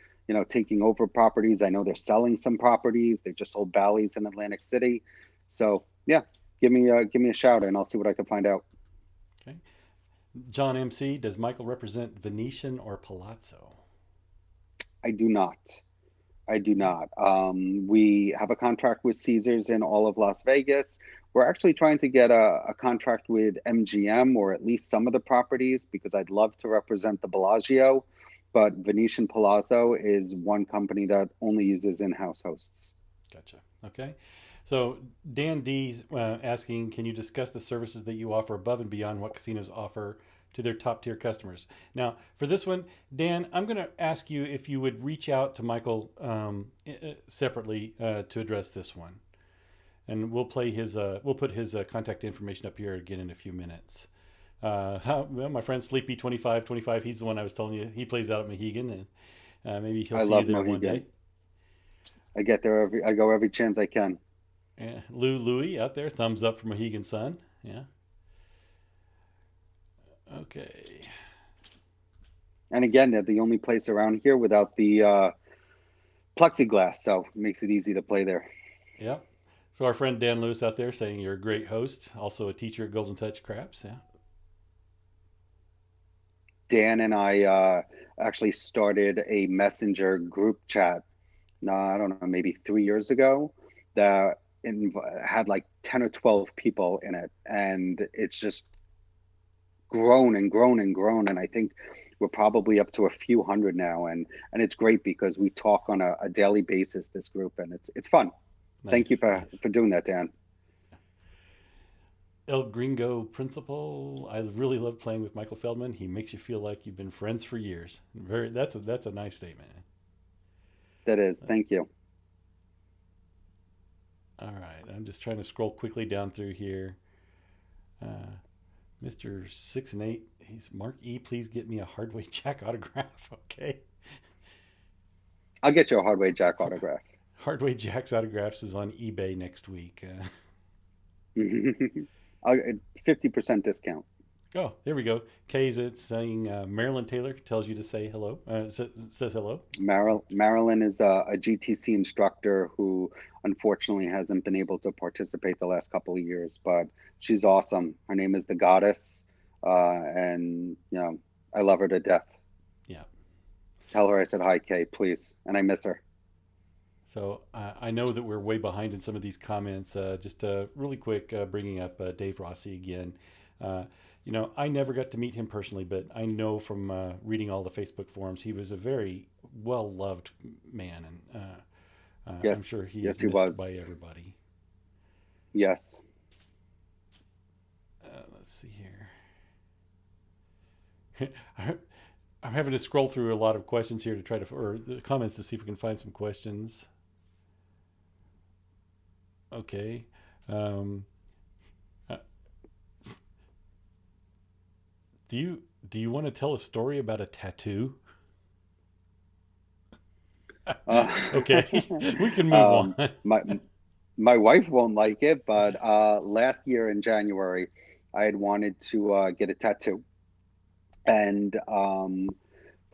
S2: taking over properties. I know they're selling some properties. They just sold Bally's in Atlantic City. So yeah, give me a shout, and I'll see what I can find out.
S1: Okay. John MC, does Michael represent Venetian or Palazzo?
S2: I do not. I do
S1: Okay.
S2: not. We have a contract with Caesars in all of Las Vegas. We're actually trying to get a contract with MGM, or at least some of the properties, because I'd love to represent the Bellagio. But Venetian Palazzo is one company that only uses in-house hosts.
S1: Gotcha. Okay. So Dan D's asking, can you discuss the services that you offer above and beyond what casinos offer to their top tier customers? Now, for this one, Dan, I'm going to ask you if you would reach out to Michael separately to address this one, and we'll put his contact information up here again in a few minutes. Well, my friend Sleepy 2525, he's the one I was telling you. He plays out at Mohegan, and maybe he'll
S2: I
S1: see you
S2: love
S1: there one
S2: Mohegan.
S1: day.
S2: I go every chance I can.
S1: Lou Louie out there, thumbs up from Mohegan Sun. Yeah. Okay.
S2: And again, they're the only place around here without the plexiglass, so it makes it easy to play there.
S1: Yep. So our friend Dan Lewis out there saying you're a great host, also a teacher at Golden Touch Craps. Yeah.
S2: Dan and I actually started a messenger group chat. I don't know, maybe 3 years ago, that had like 10 or 12 people in it, and it's just grown and grown and grown. And I think we're probably up to a few hundred now, and it's great because we talk on a daily basis, this group, and it's fun. Thank you
S1: Nice,
S2: for
S1: nice.
S2: for doing that, Dan.
S1: El Gringo Principal. I really love playing with Michael Feldman. He makes you feel like you've been friends for years. Very. That's a nice statement.
S2: That is, thank you.
S1: All right. I'm just trying to scroll quickly down through here. Uh, Mr. 6 and 8. He's Mark E. Please get me a Hardway Jack autograph. Okay.
S2: I'll get you a Hardway Jack autograph.
S1: Hardway Jack's autographs is on eBay next week.
S2: 50% discount.
S1: Oh, there we go. Kay's it saying Marilyn Taylor tells you to say hello. Says hello.
S2: Marilyn is a GTC instructor who unfortunately hasn't been able to participate the last couple of years, but she's awesome. Her name is the Goddess, and I love her to death.
S1: Yeah.
S2: Tell her I said hi, Kay, please, and I miss her.
S1: So I know that we're way behind in some of these comments. Just really quick, bringing up Dave Rossi again. Uh, I never got to meet him personally, but I know from reading all the Facebook forums, he was a very well loved man, and I'm
S2: Yes,
S1: sure he
S2: yes,
S1: is
S2: he
S1: missed by
S2: was.
S1: everybody.
S2: Yes.
S1: Let's see here. I'm having to scroll through a lot of questions here to try to, or the comments to see if we can find some questions. Okay. Um, uh, do you want to tell a story about a tattoo?
S2: Uh,
S1: Okay, we can move on.
S2: um, my my wife won't like it, but last year in January, I had wanted to get a tattoo, and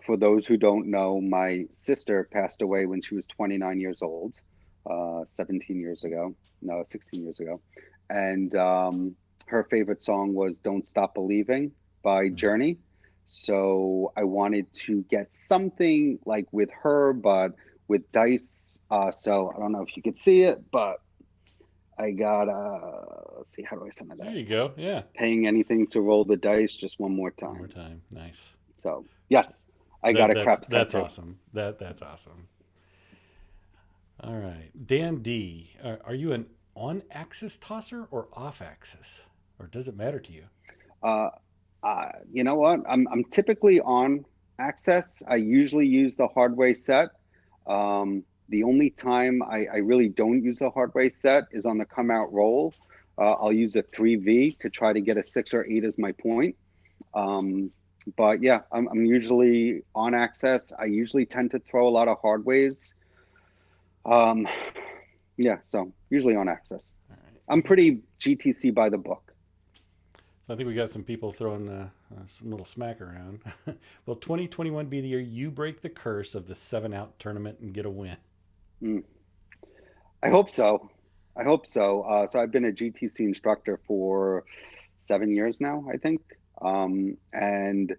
S2: for those who don't know, my sister passed away when she was 29 years old, 17 years ago, no, 16 years ago. And her favorite song was Don't Stop Believing by Journey. So I wanted to get something like with her, but with dice. So I don't know if you could see it, but I got, let's see, how do I send it
S1: There
S2: out?
S1: you go. Yeah,
S2: Paying anything to roll the dice just one more
S1: one more
S2: time.
S1: time. Nice.
S2: So, yes, I got
S1: That
S2: a
S1: that's
S2: craps
S1: that's
S2: tattoo.
S1: awesome. That's awesome. All right, Dan D. Are you an on-axis tosser or off-axis, or does it matter to you?
S2: Uh, you know what? I'm typically on access. I usually use the hardware set. The only time I really don't use the hardware set is on the come out roll. I'll use a 3V to try to get a 6 or 8 as my point. Um, but yeah, I'm usually on access. I usually tend to throw a lot of hardways. Um, yeah, so usually on access.
S1: All right.
S2: I'm pretty GTC by the book.
S1: So I think we got some people throwing some little smack around. Will 2021 be the year you break the curse of the 7-out tournament and get a win?
S2: Mm. I hope so. I hope so. So I've been a GTC instructor for 7 years now, I think. And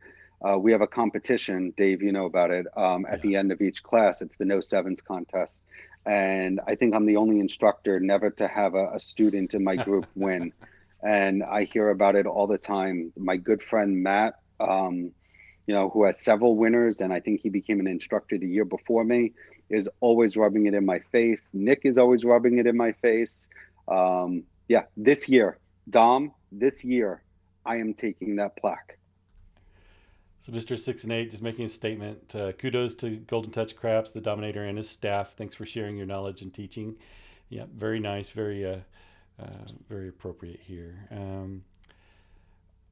S2: we have a competition, Dave, you know about it. At
S1: Yeah.
S2: the end of each class, it's the no sevens contest. And I think I'm the only instructor never to have a student in my group win. And I hear about it all the time. My good friend Matt, who has several winners, and I think he became an instructor the year before me, is always rubbing it in my face. Nick is always rubbing it in my face. Yeah, this year, Dom, this year, I am taking that plaque.
S1: So Mr. 6 and 8 just making a statement. Kudos to Golden Touch Craps, the Dominator, and his staff. Thanks for sharing your knowledge and teaching. Yeah, very nice, very appropriate here.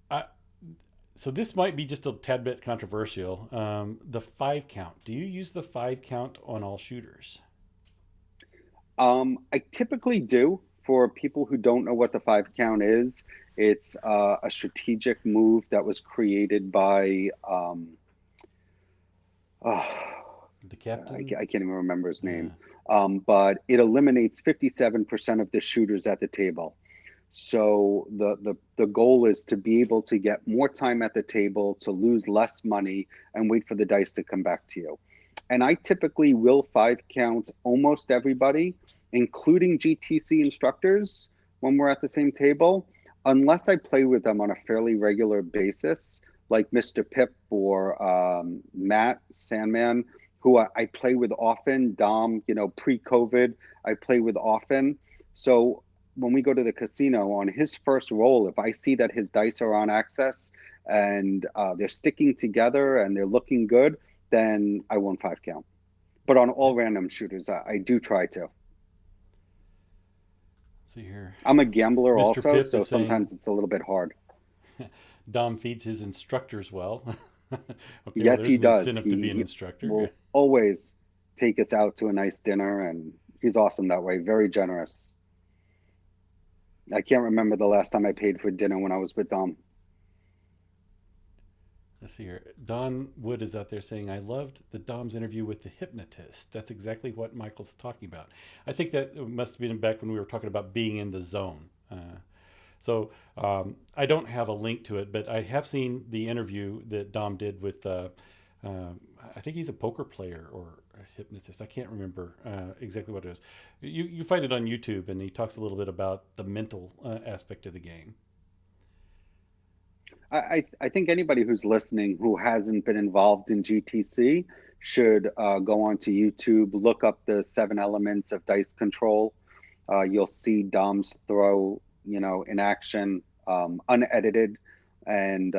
S1: I, so this might be just a tad bit controversial. The 5 count. Do you use the 5 count on all shooters?
S2: I typically do. For people who don't know what the 5 count is, It's a strategic move that was created by oh,
S1: The captain.
S2: I can't even remember his name.
S1: Uh,
S2: But it eliminates 57% of the shooters at the table. So the goal is to be able to get more time at the table, to lose less money, and wait for the dice to come back to you. And I typically will five count almost everybody, including GTC instructors, when we're at the same table, unless I play with them on a fairly regular basis, like Mr. Pip or Matt Sandman, who I play with often. Dom, pre-COVID, I play with often. So when we go to the casino on his first roll, if I see that his dice are on access and they're sticking together and they're looking good, then I won't five count. But on all
S1: okay.
S2: random shooters, I do try to.
S1: See here.
S2: I'm a gambler
S1: Mr.
S2: also,
S1: Pip
S2: so
S1: is saying
S2: sometimes it's a little bit hard.
S1: Dom feeds his instructors well. Okay, well,
S2: Yes,
S1: there's
S2: he
S1: an
S2: does.
S1: incentive to be
S2: He,
S1: an
S2: he
S1: instructor.
S2: will always take us out to a nice dinner, and he's awesome that way. Very generous. I can't remember the last time I paid for dinner when I was with Dom.
S1: Let's see here. Don Wood is out there saying, I loved the Dom's interview with the hypnotist. That's exactly what Michael's talking about. I think that must have been back when we were talking about being in the zone. So I don't have a link to it, but I have seen the interview that Dom did with, I think he's a poker player or a hypnotist. I can't remember exactly what it is. You find it on YouTube, and he talks a little bit about the mental aspect of the game.
S2: I think anybody who's listening who hasn't been involved in GTC should go onto YouTube, look up the 7 elements of dice control. You'll see Dom's throw, in action, unedited, and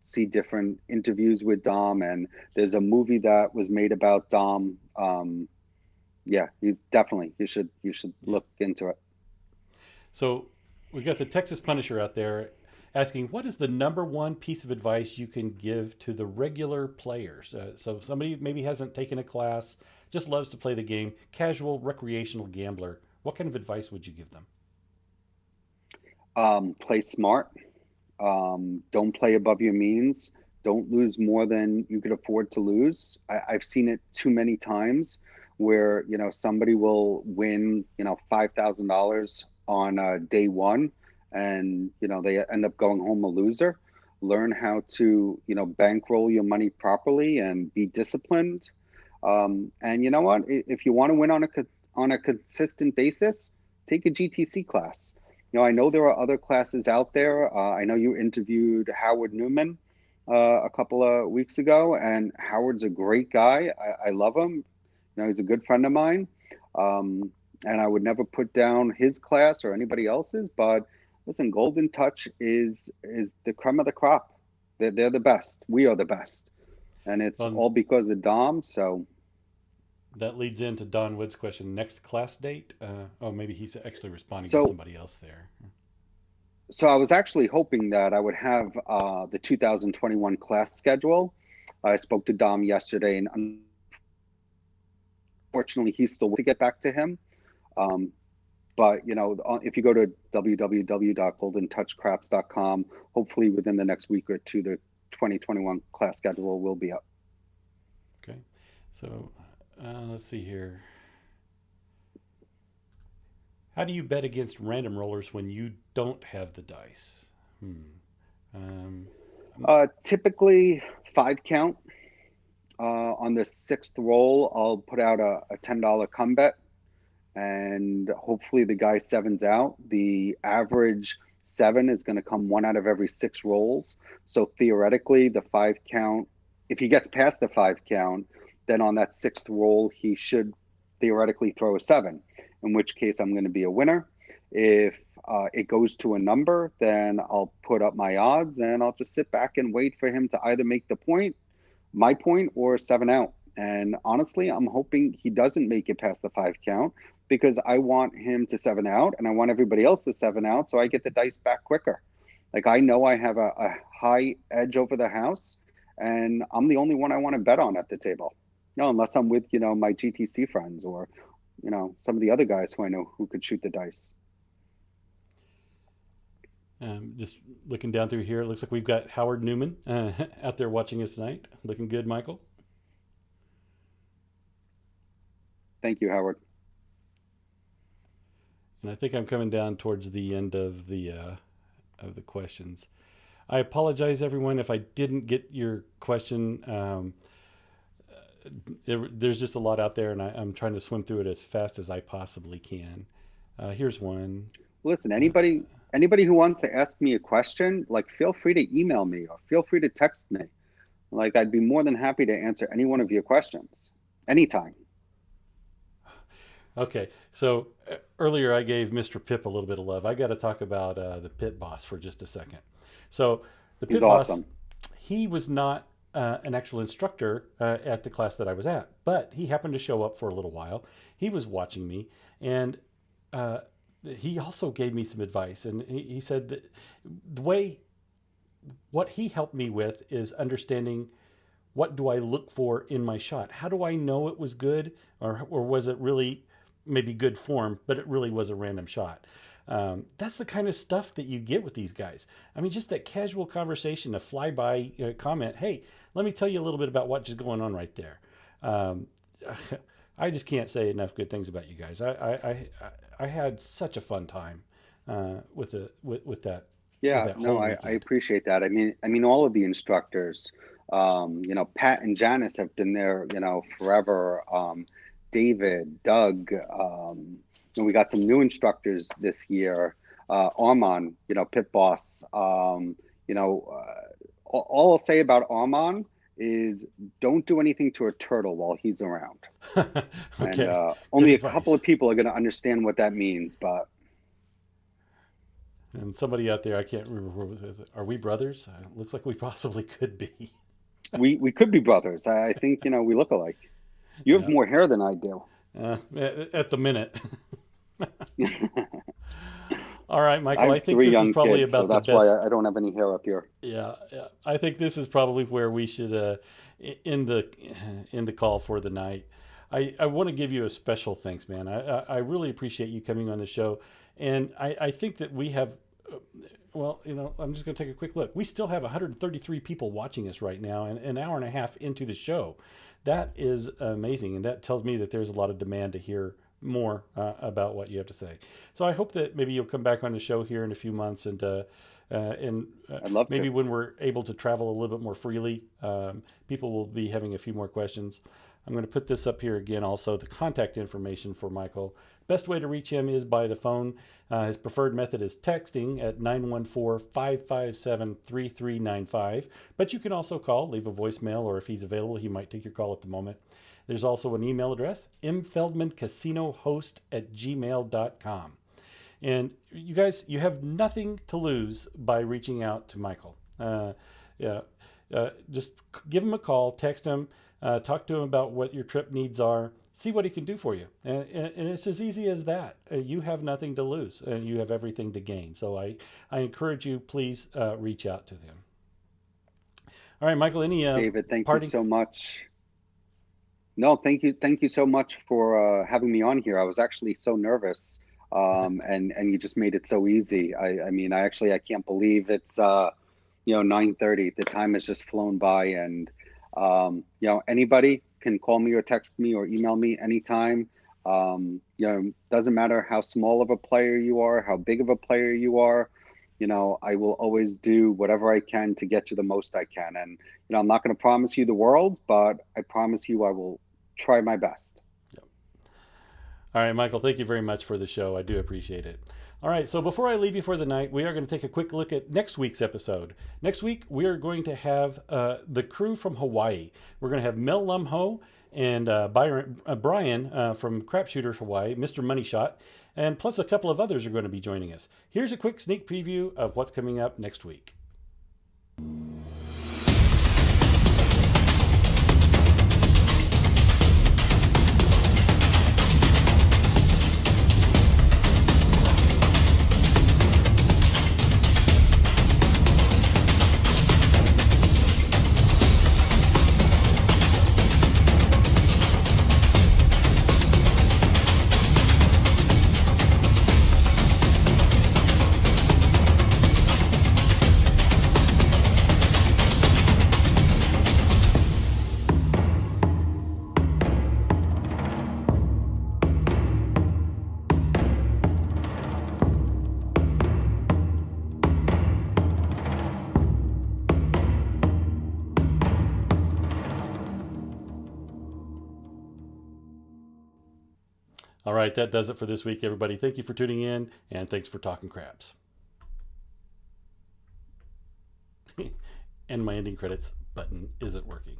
S2: see different interviews with Dom. And there's a movie that was made about Dom. Yeah, he's definitely you should
S1: Yeah.
S2: look into it.
S1: So we've got the Texas Punisher out there asking, what is the number one piece of advice you can give to the regular players? So somebody maybe hasn't taken a class, just loves to play the game, casual recreational gambler. What kind of advice would you give them?
S2: Play smart. Don't play above your means. Don't lose more than you could afford to lose. I've seen it too many times where somebody will win $5,000 on day one, and they end up going home a loser. Learn how to bankroll your money properly and be disciplined. And you know what? If you want to win on a consistent basis, take a GTC class. I know there are other classes out there. I know you interviewed Howard Newman a couple of weeks ago, and Howard's a great guy. I love him. He's a good friend of mine. And I would never put down his class or anybody else's. But listen, Golden Touch is the creme of the crop. They're the best. We are the best, and it's
S1: Well,
S2: all because of Dom. So
S1: that leads into Don Wood's question. Next class date? Oh, maybe he's actually responding to
S2: so
S1: somebody else there.
S2: So I was actually hoping that I would have the 2021 class schedule. I spoke to Dom yesterday, and unfortunately, he's still to get back to him. Um, but if you go to www.goldentouchcraps.com, hopefully within the next week or two, the 2021 class schedule will be up.
S1: Okay. So let's see here. How do you bet against random rollers when you don't have the dice? Hmm. Um,
S2: Typically, five count. On the sixth roll, I'll put out a $10 come bet, and hopefully the guy sevens out. The average seven is going to come one out of every six rolls. So theoretically, the five count, if he gets past the five count, then on that sixth roll, he should theoretically throw a seven, in which case I'm going to be a winner. If it goes to a number, then I'll put up my odds and I'll just sit back and wait for him to either make the point, my point, or seven out. And honestly, I'm hoping he doesn't make it past the five count because I want him to seven out and I want everybody else to seven out so I get the dice back quicker. Like I know I have a high edge over the house and I'm the only one I want to bet on at the table. No, unless I'm with, my GTC friends or, some of the other guys who I know who could shoot the dice.
S1: Just looking down through here, it looks like we've got Howard Newman out there watching us tonight. Looking good, Michael.
S2: Thank you, Howard.
S1: And I think I'm coming down towards the end of the questions. I apologize, everyone, if I didn't get your question. There's just a lot out there, and I'm trying to swim through it as fast as I possibly can. Here's one.
S2: Listen, anybody who wants to ask me a question, like, feel free to email me or feel free to text me. Like, I'd be more than happy to answer any one of your questions anytime.
S1: Okay, so earlier I gave Mr. Pip a little bit of love. I got to talk about the pit boss for just a second. So the pit
S2: He's
S1: boss,
S2: awesome.
S1: he was not an actual instructor at the class that I was at, but he happened to show up for a little while. He was watching me, and he also gave me some advice. And he said that what he helped me with is understanding, what do I look for in my shot? How do I know it was good, or was it really maybe good form, but it really was a random shot? That's the kind of stuff that you get with these guys. I mean, just that casual conversation, a flyby comment. Hey, let me tell you a little bit about what's just going on right there. I just can't say enough good things about you guys. I had such a fun time with that.
S2: Yeah,
S1: with that
S2: no,
S1: whole
S2: I
S1: weekend.
S2: appreciate that. I mean, all of the instructors, Pat and Janice have been there, forever. David, Doug, and we got some new instructors this year. Armand, pit boss. All I'll say about Armand is don't do anything to a turtle while he's around.
S1: Okay.
S2: And only a
S1: Good
S2: couple of
S1: advice.
S2: people are going to understand what that means, but
S1: And somebody out there, I can't remember who it was. Are we brothers? Looks like we possibly could be.
S2: we could be brothers. I think, we look alike. You have
S1: Yeah.
S2: more hair than I do.
S1: At the minute. All right,
S2: I
S1: Michael. I
S2: have
S1: think
S2: three
S1: this is
S2: young
S1: probably
S2: kids, so
S1: about the
S2: that's why
S1: best.
S2: I don't have any hair up here.
S1: Yeah. I think this is probably where we should end the call for the night. I want to give you a special thanks, man. I really appreciate you coming on the show, and I think that we have. Well, I'm just going to take a quick look. We still have 133 people watching us right now, and an hour and a half into the show. That is amazing, and that tells me that there's a lot of demand to hear more about what you have to say. So I hope that maybe you'll come back on the show here in a few months, and
S2: I'd love
S1: maybe
S2: to.
S1: when we're able to travel a little bit more freely, people will be having a few more questions. I'm going to put this up here again also, the contact information for Michael. Best way to reach him is by the phone. His preferred method is texting at 914-557-3395. But you can also call, leave a voicemail, or if he's available, he might take your call at the moment. There's also an email address, mfeldmancasinohost@gmail.com. And you guys, you have nothing to lose by reaching out to Michael. Just give him a call, text him, talk to him about what your trip needs are, see what he can do for you. And it's as easy as that. You have nothing to lose, and you have everything to gain. So I encourage you, please reach out to him. All right, Michael, any
S2: David, thank you
S1: parting?
S2: so much. No, thank you so much for having me on here. I was actually so nervous, and you just made it so easy. I mean, I can't believe it's 9:30. The time has just flown by, and anybody can call me or text me or email me anytime. Doesn't matter how small of a player you are, how big of a player you are. I will always do whatever I can to get you the most I can. And, I'm not going to promise you the world, but I promise you I will try my best.
S1: All right, Michael, thank you very much for the show. I do appreciate it. All right, so before I leave you for the night, we are going to take a quick look at next week's episode. Next week, we are going to have the crew from Hawaii. We're going to have Mel Lumho and Brian from Crapshooters Hawaii, Mr. Money Shot, and plus a couple of others are going to be joining us. Here's a quick sneak preview of what's coming up next week. All right, that does it for this week, everybody. Thank you for tuning in, and thanks for talking crabs. And my ending credits button isn't working.